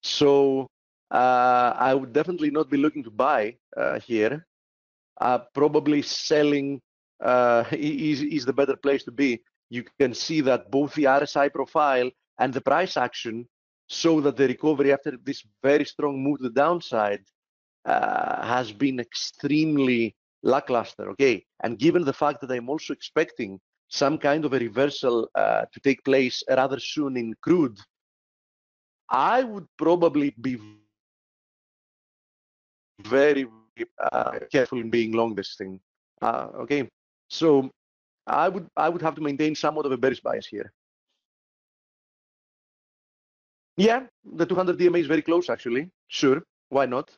So I would definitely not be looking to buy here. Probably selling is the better place to be. you can see that both the RSI profile and the price action show that the recovery after this very strong move to the downside has been extremely lackluster, okay? And given the fact that I'm also expecting some kind of a reversal to take place rather soon in crude, I would probably be very careful in being long this thing, okay? So I would have to maintain somewhat of a bearish bias here. Yeah, the 200 DMA is very close, actually. Sure, why not?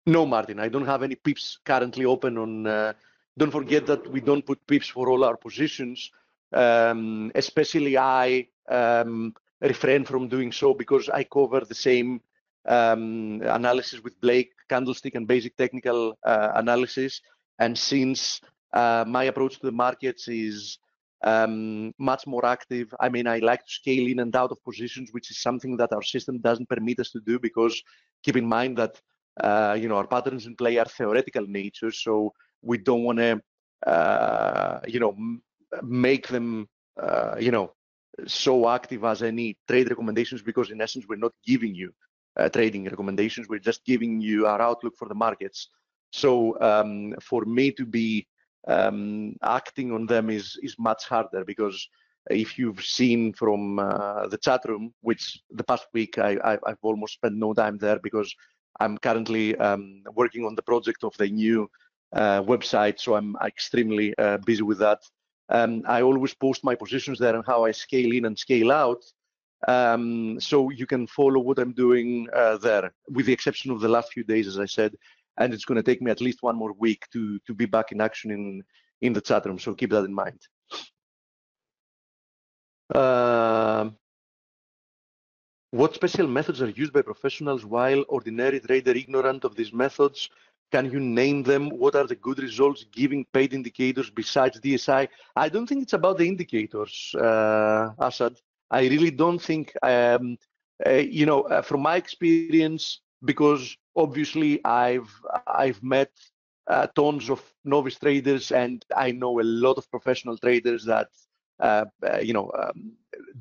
No, Martin, I don't have any pips currently open on. Don't forget that we don't put pips for all our positions. Especially I refrain from doing so because I cover the same analysis with Blake, candlestick and basic technical analysis. And since my approach to the markets is much more active, I mean, I like to scale in and out of positions, which is something that our system doesn't permit us to do because keep in mind that our patterns in play are theoretical nature, so we don't want to, make them, so active as any trade recommendations because in essence we're not giving you trading recommendations. We're just giving you our outlook for the markets. So for me to be acting on them is much harder because if you've seen from the chat room, which the past week I've almost spent no time there because I'm currently working on the project of the new website, so I'm extremely busy with that. I always post my positions there and how I scale in and scale out, so you can follow what I'm doing there, with the exception of the last few days, as I said, and it's going to take me at least one more week to be back in action in the chat room, so keep that in mind. What special methods are used by professionals while ordinary trader ignorant of these methods? Can you name them? What are the good results giving paid indicators besides DSI? I don't think it's about the indicators, Asad. I really don't think, from my experience, because obviously I've met tons of novice traders and I know a lot of professional traders that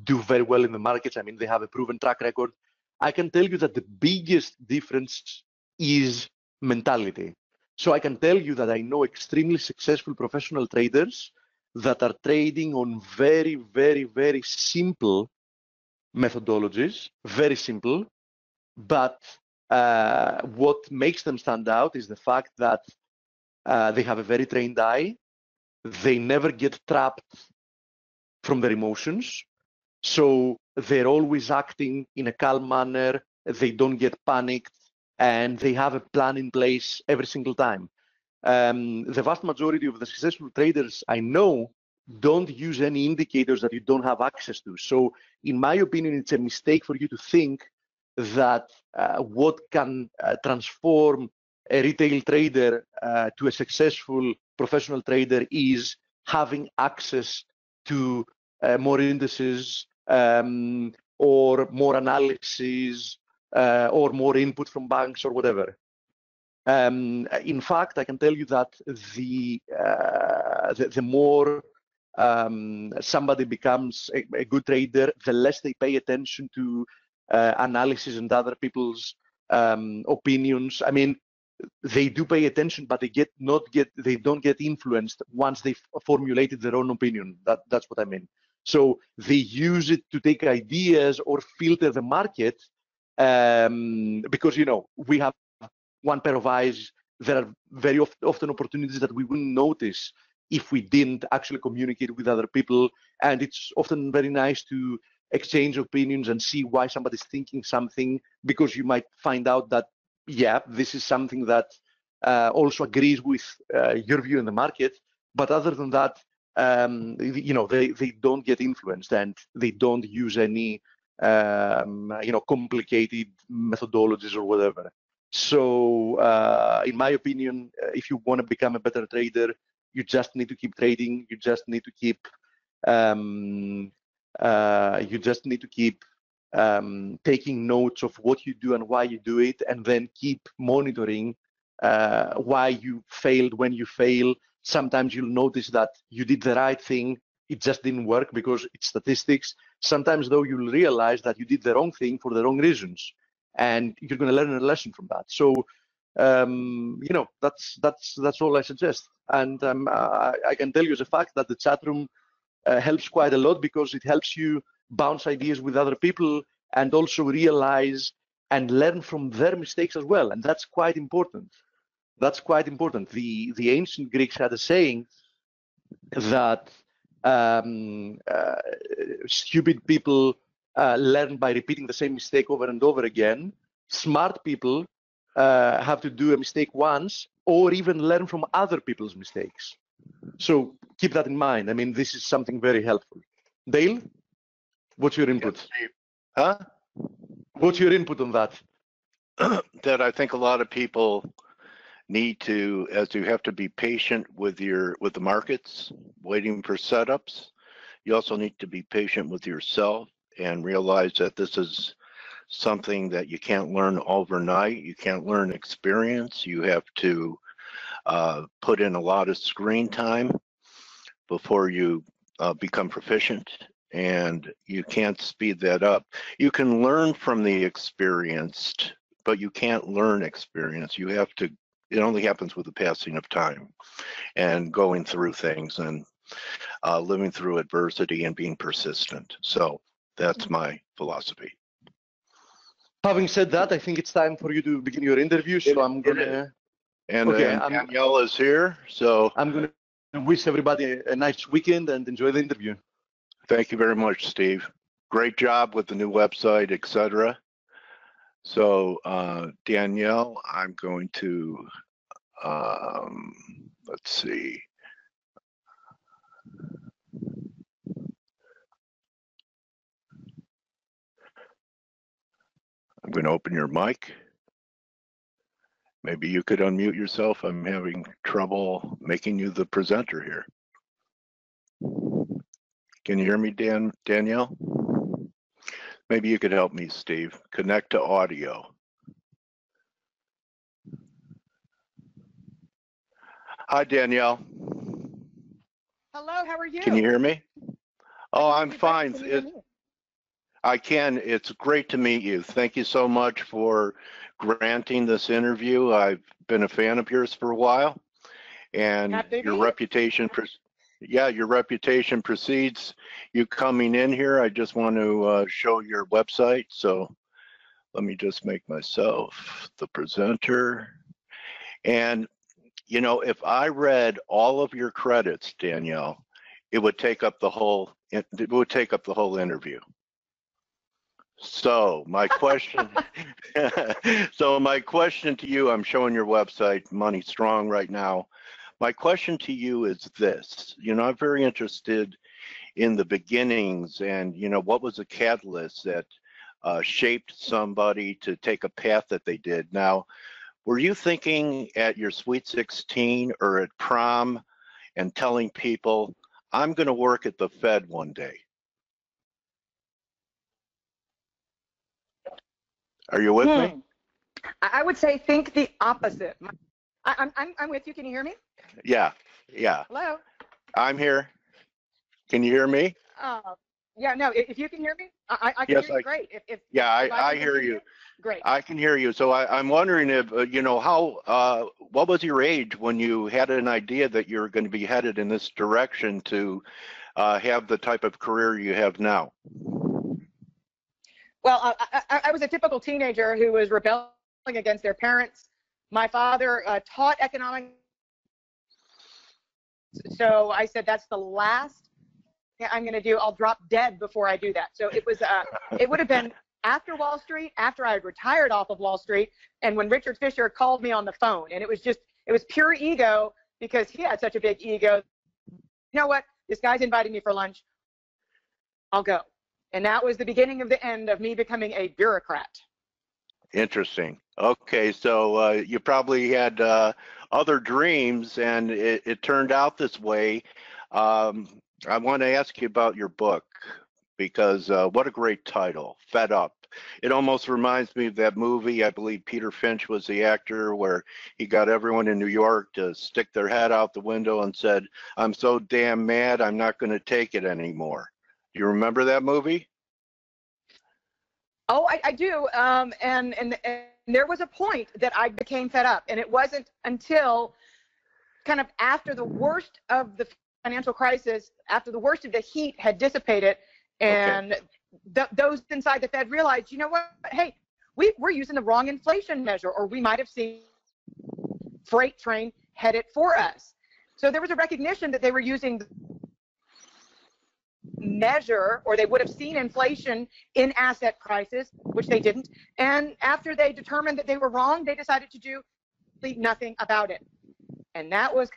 do very well in the markets. I mean, they have a proven track record. I can tell you that the biggest difference is mentality. So I can tell you that I know extremely successful professional traders that are trading on very, very, very simple methodologies, very simple. But what makes them stand out is the fact that they have a very trained eye. They never get trapped from their emotions. So they're always acting in a calm manner. They don't get panicked, and they have a plan in place every single time. The vast majority of the successful traders I know don't use any indicators that you don't have access to. So in my opinion, it's a mistake for you to think that what can transform a retail trader to a successful professional trader is having access to more indices or more analysis or more input from banks or whatever. In fact, I can tell you that the more somebody becomes a good trader, the less they pay attention to analysis and other people's opinions. I mean, they do pay attention, but they don't get influenced once they've formulated their own opinion. That's what I mean. So they use it to take ideas or filter the market because we have one pair of eyes. There are very often opportunities that we wouldn't notice if we didn't actually communicate with other people. And it's often very nice to exchange opinions and see why somebody's thinking something, because you might find out that, yeah, this is something that also agrees with your view in the market. But other than that, they don't get influenced and they don't use any, complicated methodologies or whatever. So in my opinion, if you want to become a better trader, you just need to keep trading. You just need to keep taking notes of what you do and why you do it, and then keep monitoring why you failed when you fail. Sometimes you'll notice that you did the right thing, it just didn't work because it's statistics. Sometimes though, you'll realize that you did the wrong thing for the wrong reasons, and you're going to learn a lesson from that. So you know, that's all I suggest. And I can tell you as a fact that the chat room helps quite a lot, because it helps you bounce ideas with other people and also realize and learn from their mistakes as well. And that's quite important. That's quite important. The ancient Greeks had a saying that stupid people learn by repeating the same mistake over and over again. Smart people have to do a mistake once, or even learn from other people's mistakes. So keep that in mind. I mean, this is something very helpful. Dale, what's your input? Huh? What's your input on that? That I think a lot of people need to, as you have to be patient with the markets, waiting for setups. You also need to be patient with yourself and realize that this is something that you can't learn overnight. You can't learn experience. You have to put in a lot of screen time before you become proficient, and you can't speed that up. You can learn from the experienced, but you can't learn experience. You have to, it only happens with the passing of time and going through things and living through adversity and being persistent. So that's my philosophy. Having said that, I think it's time for you to begin your interview. So I'm gonna. And Okay, Danielle is here, so I'm gonna wish everybody a nice weekend and enjoy the interview. thank you very much, Steve. Great job with the new website, etc. So Danielle, I'm going to let's see. I'm going to open your mic. Maybe you could unmute yourself. I'm having trouble making you the presenter here. Can you hear me, Danielle? Maybe you could help me, Steve. Connect to audio. Hi, Danielle. Hello, how are you? Can you hear me? Oh, I'm fine. I can. It's great to meet you. Thank you so much for granting this interview. I've been a fan of yours for a while, and your reputation, your reputation precedes you coming in here. I just want to show your website. So let me just make myself the presenter. And you know, if I read all of your credits, Danielle, it would take up the whole. It would take up the whole interview. So my question, to you, I'm showing your website, Money Strong, right now. My question to you is this: you know, I'm very interested in the beginnings, and you know, what was the catalyst that shaped somebody to take a path that they did. Now, were you thinking at your Sweet 16 or at prom and telling people, I'm going to work at the Fed one day? Are you with me? I would say think the opposite. I'm with you. Can you hear me? Yeah, yeah. Hello? I'm here. Can you hear me? Yeah, no, if you can hear me, I can hear you great. Yeah, I hear you. Great. I can hear you. So I'm wondering if, you know, how, what was your age when you had an idea that you were going to be headed in this direction to have the type of career you have now? Well, I was a typical teenager who was rebelling against their parents. My father taught economics. So I said, that's the last thing I'm going to do. I'll drop dead before I do that. So it was, it would have been after Wall Street, after I had retired off of Wall Street, and when Richard Fisher called me on the phone, and it was just, it was pure ego, because he had such a big ego. You know what? This guy's inviting me for lunch. I'll go. And that was the beginning of the end of me becoming a bureaucrat. Interesting. Okay, so you probably had other dreams, and it turned out this way. I want to ask you about your book. because what a great title, Fed Up. It almost reminds me of that movie, I believe Peter Finch was the actor, where he got everyone in New York to stick their head out the window and said, I'm so damn mad, I'm not going to take it anymore. Do you remember that movie? Oh, I do. And there was a point that I became fed up, and it wasn't until kind of after the worst of the financial crisis, after the worst of the heat had dissipated, and those inside the Fed realized, you know what, hey, we're using the wrong inflation measure, or we might have seen freight train headed for us. So there was a recognition that they were using measure, or they would have seen inflation in asset prices, which they didn't. And after they determined that they were wrong, they decided to do nothing about it. And that was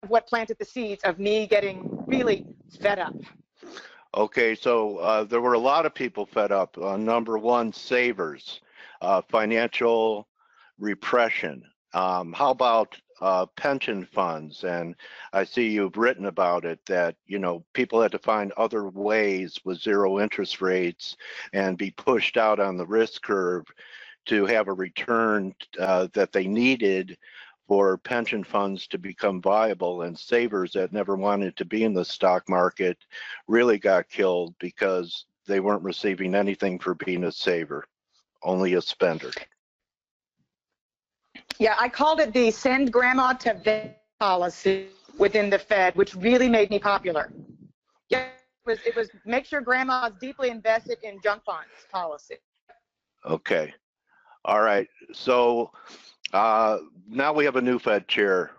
what planted the seeds of me getting really fed up. Okay, so there were a lot of people fed up. Number one, savers, financial repression. How about pension funds? And I see you've written about it, that, you know, people had to find other ways with zero interest rates and be pushed out on the risk curve to have a return that they needed for pension funds to become viable, and savers that never wanted to be in the stock market really got killed because they weren't receiving anything for being a saver, only a spender. Yeah, I called it the send grandma to bed policy within the Fed, which really made me popular. Yeah, it was make sure grandma's deeply invested in junk bonds policy. Okay. All right. So now we have a new Fed chair,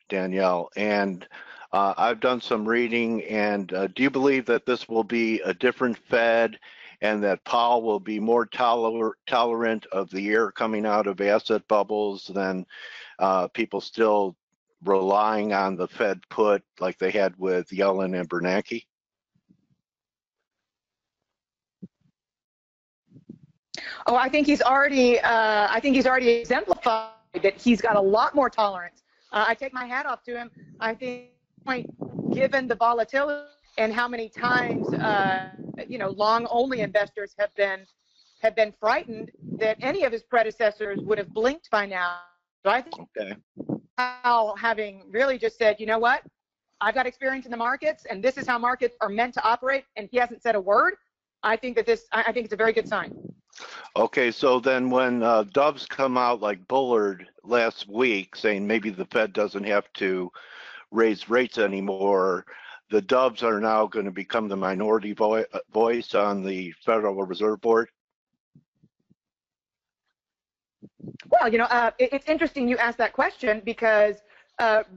Danielle, and I've done some reading. And do you believe that this will be a different Fed, and that Powell will be more tolerant of the air coming out of asset bubbles than people still relying on the Fed put like they had with Yellen and Bernanke? Oh, I think he's already exemplified that he's got a lot more tolerance. I take my hat off to him. I think, given the volatility and how many times long-only investors have been frightened, that any of his predecessors would have blinked by now. So I think Powell, having really just said, you know what, I've got experience in the markets, and this is how markets are meant to operate, and he hasn't said a word. I think it's a very good sign. Okay, so then when doves come out like Bullard last week saying maybe the Fed doesn't have to raise rates anymore, the doves are now going to become the minority voice on the Federal Reserve Board? Well, it's interesting you asked that question, because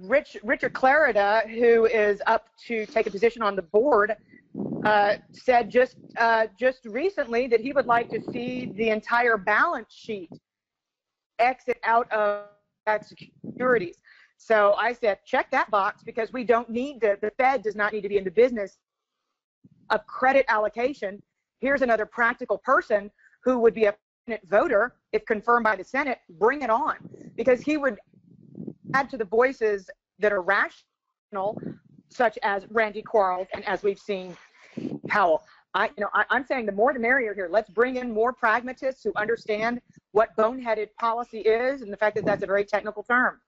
Richard Clarida, who is up to take a position on the board, said just recently that he would like to see the entire balance sheet exit out of that securities. So I said, check that box, because we don't need the Fed does not need to be in the business of credit allocation. Here's another practical person who would be a voter if confirmed by the Senate. Bring it on, because he would add to the voices that are rational, such as Randy Quarles, and as we've seen, Powell. I'm saying the more the merrier here. Let's bring in more pragmatists who understand what boneheaded policy is, and the fact that that's a very technical term.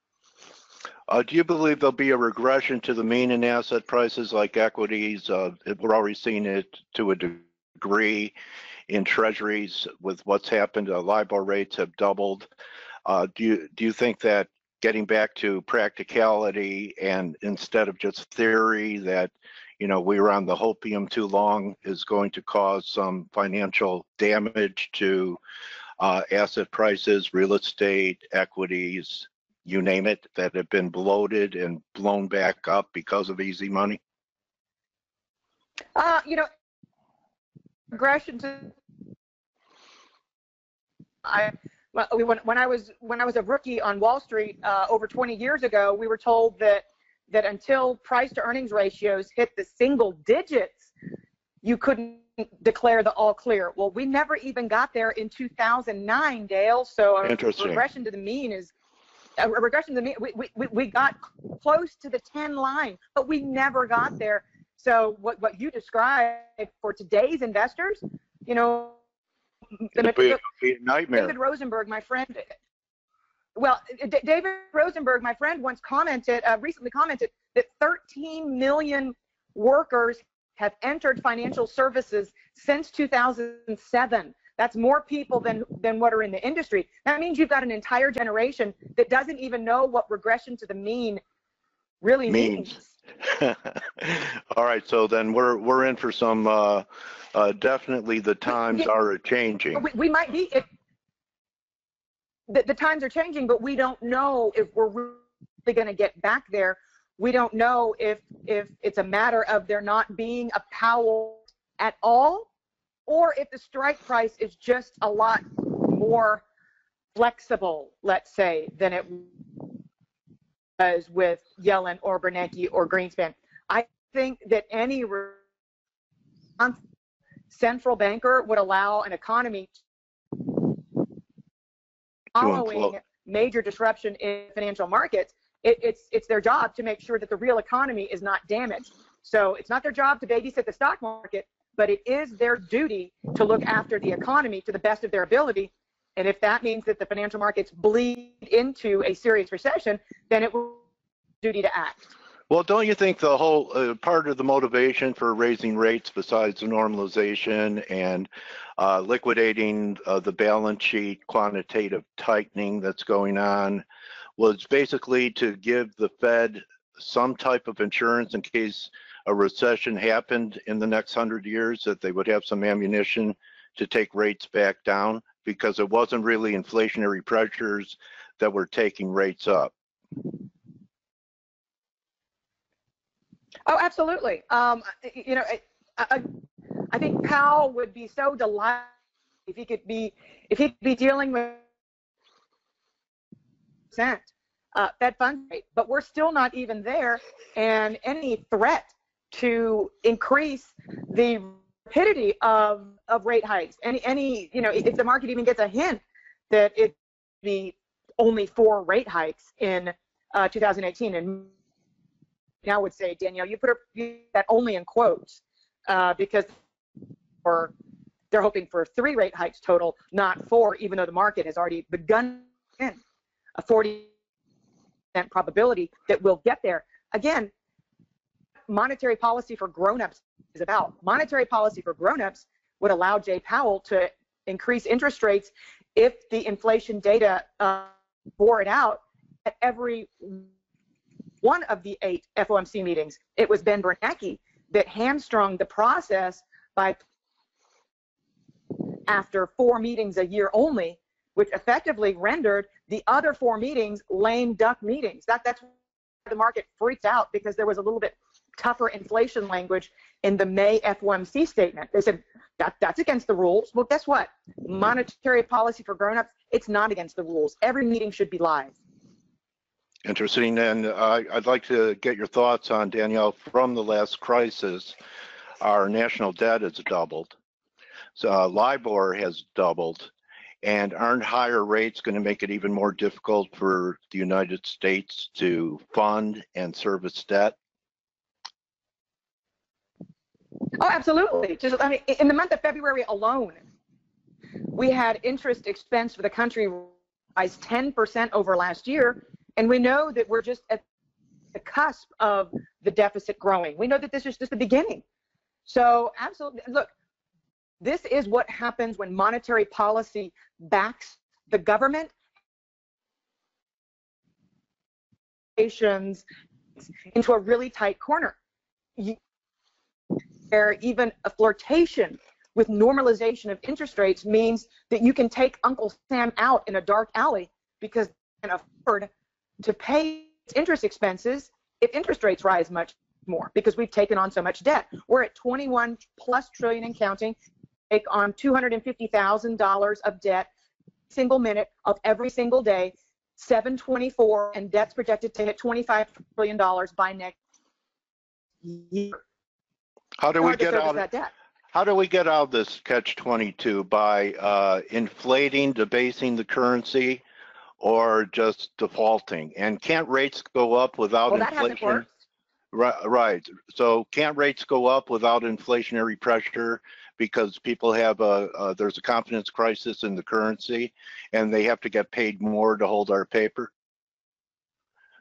Do you believe there'll be a regression to the mean in asset prices like equities? We're already seeing it to a degree in treasuries with what's happened. LIBOR rates have doubled. Do you think that getting back to practicality, and instead of just theory that, we were on the hopium too long, is going to cause some financial damage to asset prices, real estate, equities, you name it, that have been bloated and blown back up because of easy money? Regression to when I was a rookie on Wall Street over 20 years ago, we were told that until price to earnings ratios hit the single digits, you couldn't declare the all clear. Well, we never even got there in 2009, Dale. So a regression to the mean is a regression to the mean. We got close to the 10 line, but we never got there. So what you described for today's investors, you know, It'd be a nightmare. David Rosenberg, my friend. Well, David Rosenberg, my friend, once commented, recently commented that 13 million workers have entered financial services since 2007. That's more people than what are in the industry. That means you've got an entire generation that doesn't even know what regression to the mean really means. All right, so then we're in for some. Definitely, the times are changing. We might be. The times are changing, but we don't know if we're really going to get back there. We don't know if it's a matter of there not being a Powell at all, or if the strike price is just a lot more flexible, let's say, than it was with Yellen or Bernanke or Greenspan. I think that any central banker would allow an economy following major disruption in financial markets. It's their job to make sure that the real economy is not damaged. So it's not their job to babysit the stock market, but it is their duty to look after the economy to the best of their ability. And if that means that the financial markets bleed into a serious recession, then it will be duty to act. Well, don't you think the whole part of the motivation for raising rates, besides the normalization and liquidating the balance sheet, quantitative tightening that's going on, was basically to give the Fed some type of insurance in case a recession happened in the next 100 years, that they would have some ammunition to take rates back down, because it wasn't really inflationary pressures that were taking rates up? Oh, absolutely. You know, I think Powell would be so delighted if he could be dealing with Fed funds rate, but we're still not even there, and any threat to increase the rapidity of rate hikes, any you know, if the market even gets a hint that it be only 4 rate hikes in 2018, and now would say, Danielle, you put that only in quotes because they're hoping for 3 rate hikes total, not 4, even though the market has already begun in a 40% probability that we'll get there. Again, monetary policy for grown-ups is about. Monetary policy for grown-ups would allow Jay Powell to increase interest rates if the inflation data bore it out at every one of the 8 FOMC meetings. It was Ben Bernanke that hamstrung the process by, after 4 meetings a year only, which effectively rendered the other 4 meetings lame duck meetings. That's why the market freaked out, because there was a little bit tougher inflation language in the May FOMC statement. They said that's against the rules. Well, guess what? Monetary policy for grown-ups, it's not against the rules. Every meeting should be live. Interesting. And I'd like to get your thoughts on, Danielle, from the last crisis, our national debt has doubled. So LIBOR has doubled. And aren't higher rates going to make it even more difficult for the United States to fund and service debt? Oh, absolutely. Just, I mean, in the month of February alone, we had interest expense for the country rise 10% over last year. And we know that we're just at the cusp of the deficit growing. We know that this is just the beginning. So absolutely, look, this is what happens when monetary policy backs the government into a really tight corner. Where even a flirtation with normalization of interest rates means that you can take Uncle Sam out in a dark alley because they can afford to pay interest expenses if interest rates rise much more, because we've taken on so much debt. We're at 21+ trillion and counting. Take on $250,000 of debt single minute of every single day, 7/24, and debt's projected to hit $25 trillion by next year. How do we get out of that debt? How do we get out of this catch-22? By inflating, debasing the currency, or just defaulting? And can't rates go up without inflation? That hasn't worked. Right. So can't rates go up without inflationary pressure because people have there's a confidence crisis in the currency and they have to get paid more to hold our paper?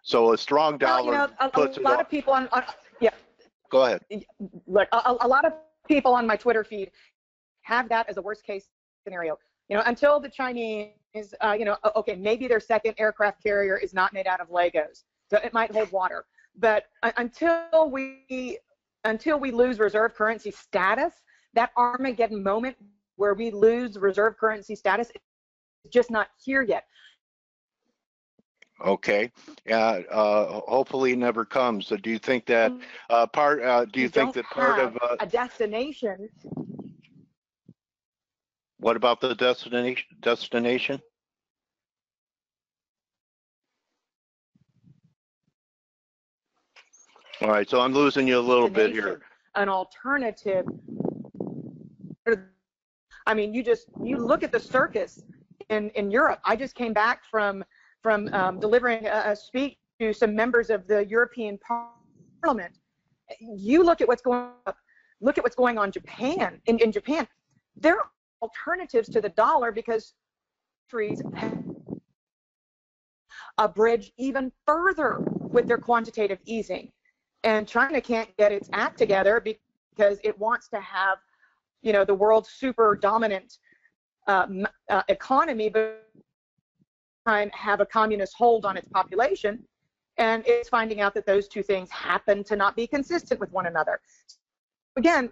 So a strong dollar Well, puts a lot of people on yeah. Go ahead. Look, a lot of people on my Twitter feed have that as a worst case scenario. Until the Chinese, okay, maybe their second aircraft carrier is not made out of Legos, so it might hold water. But until we lose reserve currency status, that Armageddon moment where we lose reserve currency status is just not here yet. Okay. Hopefully it never comes. So do you think that part of a destination? What about the destination? All right, so I'm losing you a little bit here. An alternative. I mean, you look at the circus in Europe. I just came back from delivering a speech to some members of the European Parliament. You look at what's going on in Japan. In Japan, there are alternatives to the dollar because countries have a bridge even further with their quantitative easing, and China can't get its act together because it wants to have, the world's super dominant economy, but have a communist hold on its population, and it's finding out that those two things happen to not be consistent with one another. Again,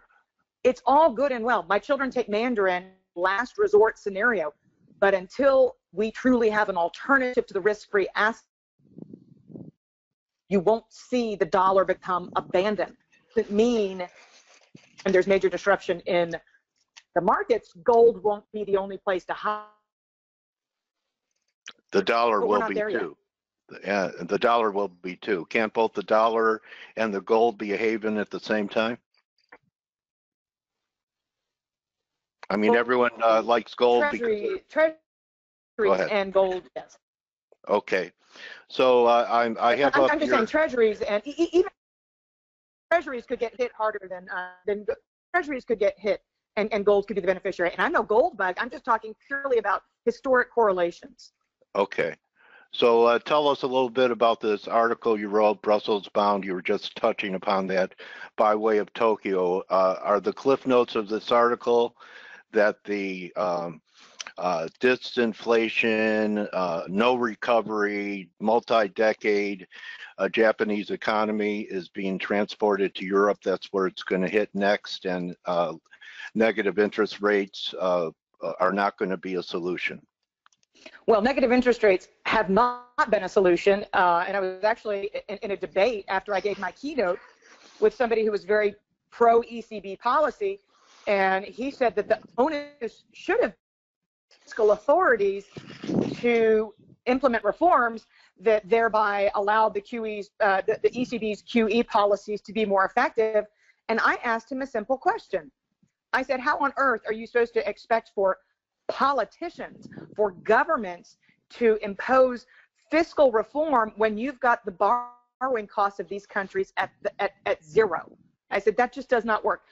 it's all good and well. My children take Mandarin, last resort scenario, but until we truly have an alternative to the risk-free asset, you won't see the dollar become abandoned. Doesn't mean, and there's major disruption in the markets, gold won't be the only place to hide. The dollar will be too. Yeah, the dollar will be too. Can't both the dollar and the gold be a haven at the same time? I mean, everyone likes gold Treasuries and gold, yes. Okay, so I'm just saying treasuries and even treasuries could get hit harder than treasuries could get hit, and gold could be the beneficiary. And I'm no gold bug. I'm just talking purely about historic correlations. Okay, so tell us a little bit about this article you wrote, Brussels bound. You were just touching upon that by way of Tokyo. Are the cliff notes of this article that the disinflation, no recovery, multi-decade Japanese economy is being transported to Europe? That's where it's going to hit next, and negative interest rates are not going to be a solution. Well, negative interest rates have not been a solution, and I was actually in a debate after I gave my keynote with somebody who was very pro-ECB policy, and he said that the onus should have fiscal authorities to implement reforms that thereby allowed the ECB's QE policies to be more effective. And I asked him a simple question. I said, how on earth are you supposed to expect for politicians, for governments to impose fiscal reform when you've got the borrowing costs of these countries at zero? I said, that just does not work.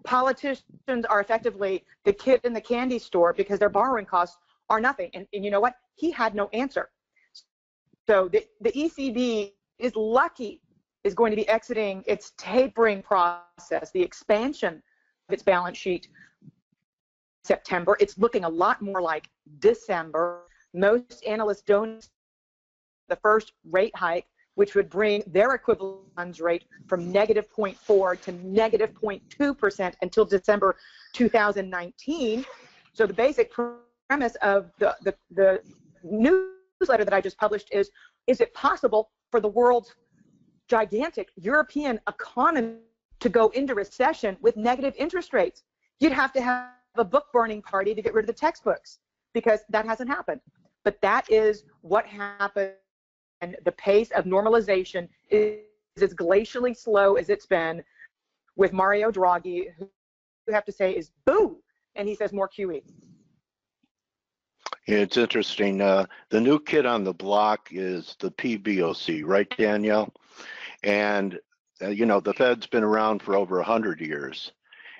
Politicians are effectively the kid in the candy store because their borrowing costs are nothing. And you know what? He had no answer. So the ECB is going to be exiting its tapering process, the expansion of its balance sheet September. It's looking a lot more like December. Most analysts don't the first rate hike, which would bring their equivalent funds rate from -0.4 to -0.2% until December 2019. So the basic premise of the newsletter that I just published is it possible for the world's gigantic European economy to go into recession with negative interest rates? You'd have to have a book burning party to get rid of the textbooks, because that hasn't happened. But that is what happened, and the pace of normalization is as glacially slow as it's been with Mario Draghi, who you have to say is boo, and he says more QE. Yeah, it's interesting. The new kid on the block is the PBOC, right, Danielle? And you know, the Fed's been around for over 100 years,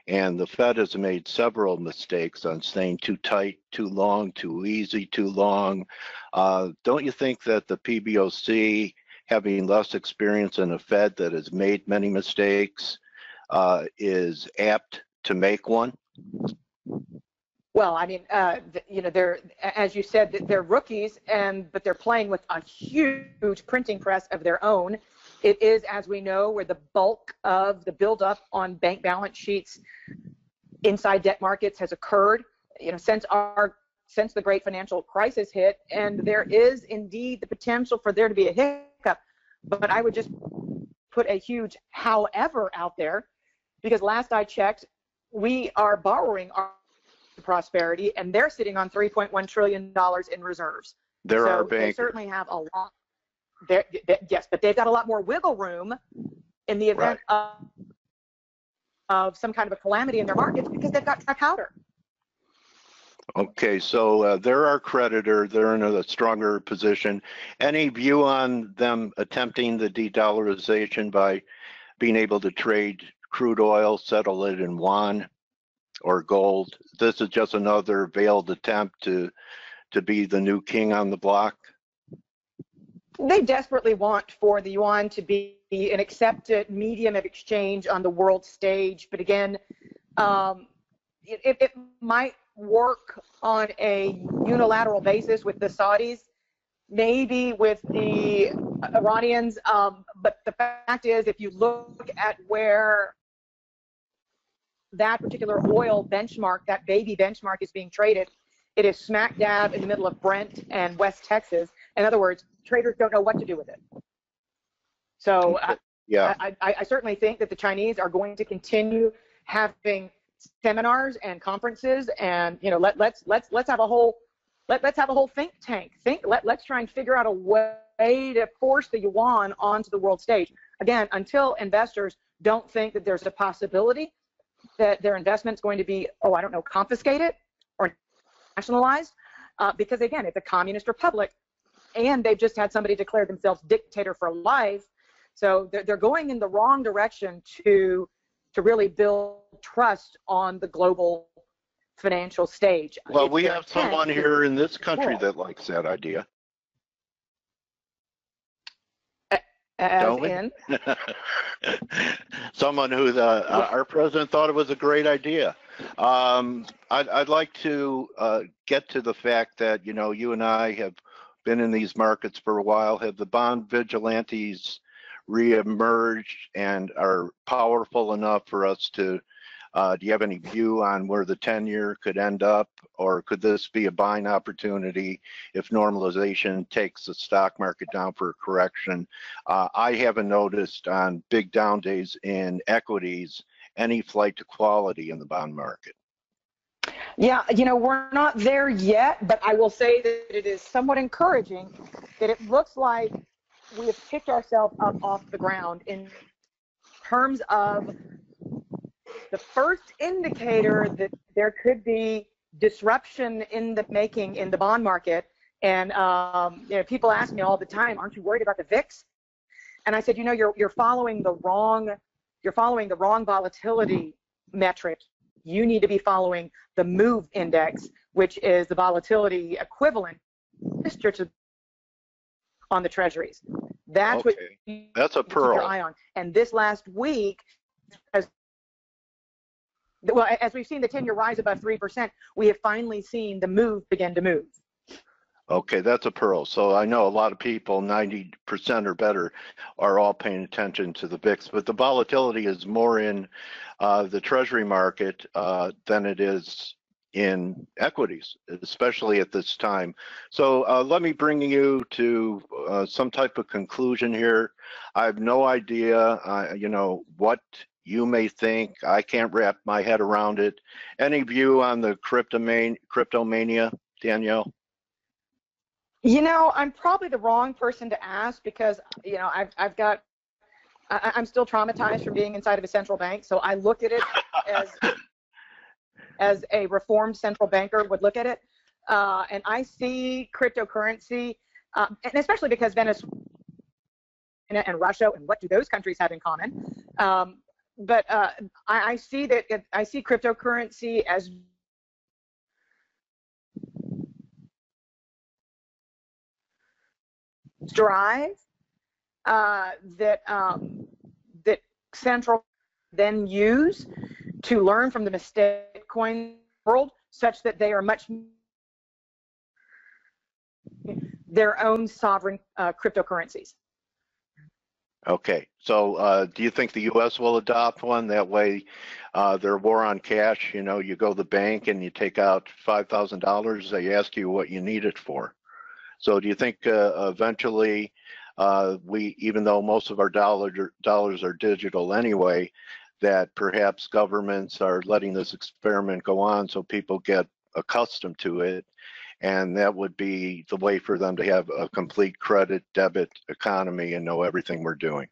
and the Fed has made several mistakes on staying too tight, too long, too easy, too long. Don't you think that the PBOC, having less experience in a Fed that has made many mistakes, is apt to make one? Well, I mean, you know, they're, as you said, they're rookies, but they're playing with a huge printing press of their own. It is, as we know, where the bulk of the buildup on bank balance sheets inside debt markets has occurred, you know, since the great financial crisis hit, and there is indeed the potential for there to be a hiccup. But I would just put a huge however out there, because last I checked, we are borrowing our prosperity, and they're sitting on $3.1 trillion in reserves. There are They bankers. certainly have a lot. Yes, but they've got a lot more wiggle room in the event of some kind of a calamity in their markets, because they've got dry powder. Okay, so they're our creditor. They're in a stronger position. Any view on them attempting the de-dollarization by being able to trade crude oil, settle it in yuan or gold? This is just another veiled attempt to be the new king on the block. They desperately want for the yuan to be an accepted medium of exchange on the world stage. But again, it might work on a unilateral basis with the Saudis, maybe with the Iranians. But the fact is, if you look at where that particular oil benchmark, that baby benchmark, is being traded, it is smack dab in the middle of Brent and West Texas. In other words, traders don't know what to do with it. So yeah, I certainly think that the Chinese are going to continue having seminars and conferences, and you know, let's have a whole think tank. Let's try and figure out a way to force the yuan onto the world stage. Again, until investors don't think that there's a possibility that their investment's going to be, I don't know, confiscated or nationalized, because again, it's a communist republic, and they've just had somebody declare themselves dictator for life. So they're going in the wrong direction to really build trust on the global financial stage. Well, we have someone here in this country that likes that idea. As in? Someone who our president thought it was a great idea. I'd like to get to the fact that, you know, you and I have been in these markets for a while. Have the bond vigilantes reemerged and are powerful enough for us to, do you have any view on where the 10-year could end up, or could this be a buying opportunity if normalization takes the stock market down for a correction? I haven't noticed on big down days in equities any flight to quality in the bond market. Yeah, you know, we're not there yet, but I will say that it is somewhat encouraging that it looks like we have picked ourselves up off the ground in terms of the first indicator that there could be disruption in the making in the bond market. And you know, people ask me all the time, "Aren't you worried about the VIX?" And I said, you know, you're following the wrong volatility metric. You need to be following the MOVE index, which is the volatility equivalent on the treasuries. That's okay. what That's a pearl. keep your eye on. And this last week, as we've seen the 10-year rise above 3%, we have finally seen the MOVE begin to move. Okay, that's a pearl. So I know a lot of people, 90% or better, are all paying attention to the VIX, but the volatility is more in the treasury market than it is in equities, especially at this time. So let me bring you to some type of conclusion here. I have no idea, you know, what you may think. I can't wrap my head around it. Any view on the cryptomania, Danielle? You know, I'm probably the wrong person to ask, because, you know, I'm still traumatized from being inside of a central bank. So I look at it as a reformed central banker would look at it. And I see cryptocurrency, and especially because Venezuela and Russia, and what do those countries have in common? But I see that I see cryptocurrency as drive that central then use to learn from the mistake coin world, such that they are much their own sovereign cryptocurrencies. Okay, so do you think the U.S. will adopt one? That way, their war on cash, you know, you go to the bank and you take out $5,000, they ask you what you need it for. So do you think eventually even though most of our dollars are digital anyway, that perhaps governments are letting this experiment go on so people get accustomed to it, and that would be the way for them to have a complete credit debit economy and know everything we're doing?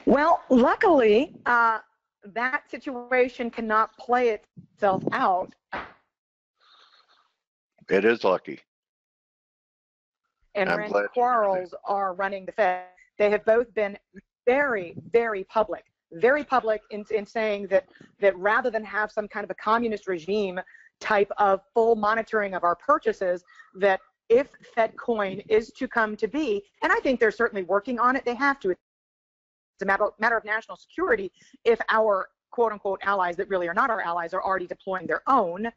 Well, luckily, that situation cannot play itself out. It is lucky. And Rand Quarles are running the Fed. They have both been very, very public in saying that rather than have some kind of a communist regime type of full monitoring of our purchases, that if Fed coin is to come to be, and I think they're certainly working on it, they have to. It's a matter of national security if our quote-unquote allies that really are not our allies are already deploying their own.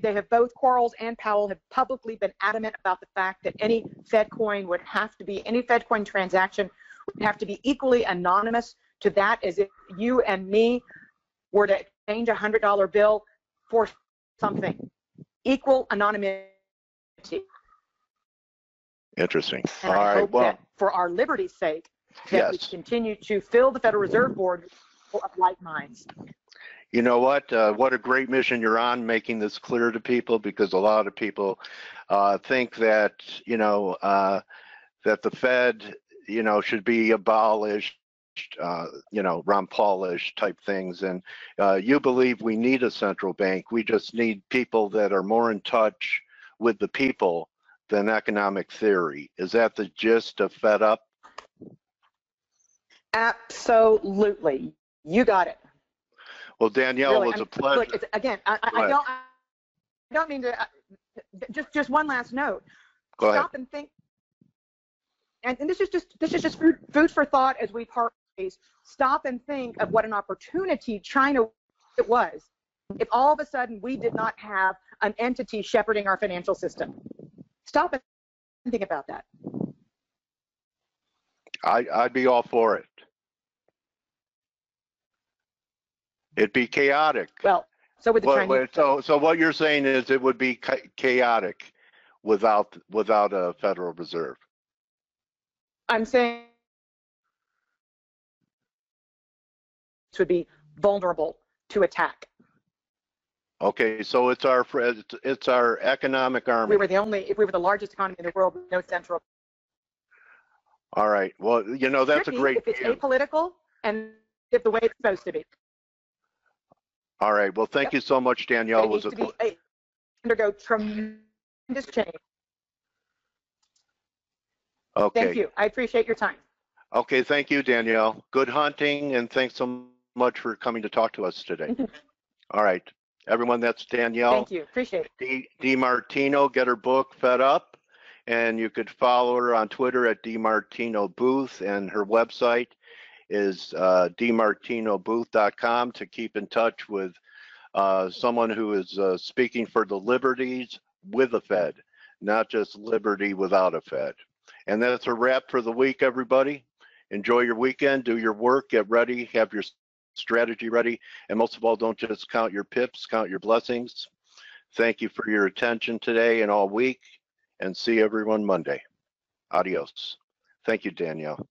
They have both, Quarles and Powell have publicly been adamant about the fact that any Fed coin would have to be, any Fed coin transaction would have to be equally anonymous to that, as if you and me were to exchange a $100 bill for something. Equal anonymity. Interesting. And All I right, hope well, that for our liberty's sake, that we yes. continue to fill the Federal Reserve Board full of like minds. You know what a great mission you're on, making this clear to people, because a lot of people think that, you know, that the Fed, you know, should be abolished, you know, Ron Paulish type things. And you believe we need a central bank. We just need people that are more in touch with the people than economic theory. Is that the gist of Fed Up? Absolutely. You got it. Well, Danielle, Really, it was a pleasure. Look, again, I don't mean to. Just one last note. Go ahead. Stop and think. And this is just food for thought as we part ways. Stop and think of what an opportunity China it was if all of a sudden we did not have an entity shepherding our financial system. Stop and think about that. I'd be all for it. It'd be chaotic. Well, so with the Chinese. So what you're saying is it would be chaotic without a Federal Reserve. I'm saying it would be vulnerable to attack. Okay, so it's our economic army. If we were the largest economy in the world with no central. All right. Well, you know, that's a great if it's apolitical and if the way it's supposed to be. All right. Well, thank you so much, Danielle. It needs to undergo tremendous change. Okay. Thank you. I appreciate your time. Okay. Thank you, Danielle. Good hunting, and thanks so much for coming to talk to us today. All right. Everyone, that's Danielle. Thank you. Appreciate it. DiMartino, get her book, Fed Up. And you could follow her on Twitter at DiMartinoBooth, and her website is DiMartinoBooth.com to keep in touch with someone who is speaking for the liberties with a Fed, not just liberty without a Fed. And that's a wrap for the week, everybody. Enjoy your weekend, do your work, get ready, have your strategy ready, and most of all, don't just count your pips, count your blessings. Thank you for your attention today and all week, and see everyone Monday. Adios. Thank you, Danielle.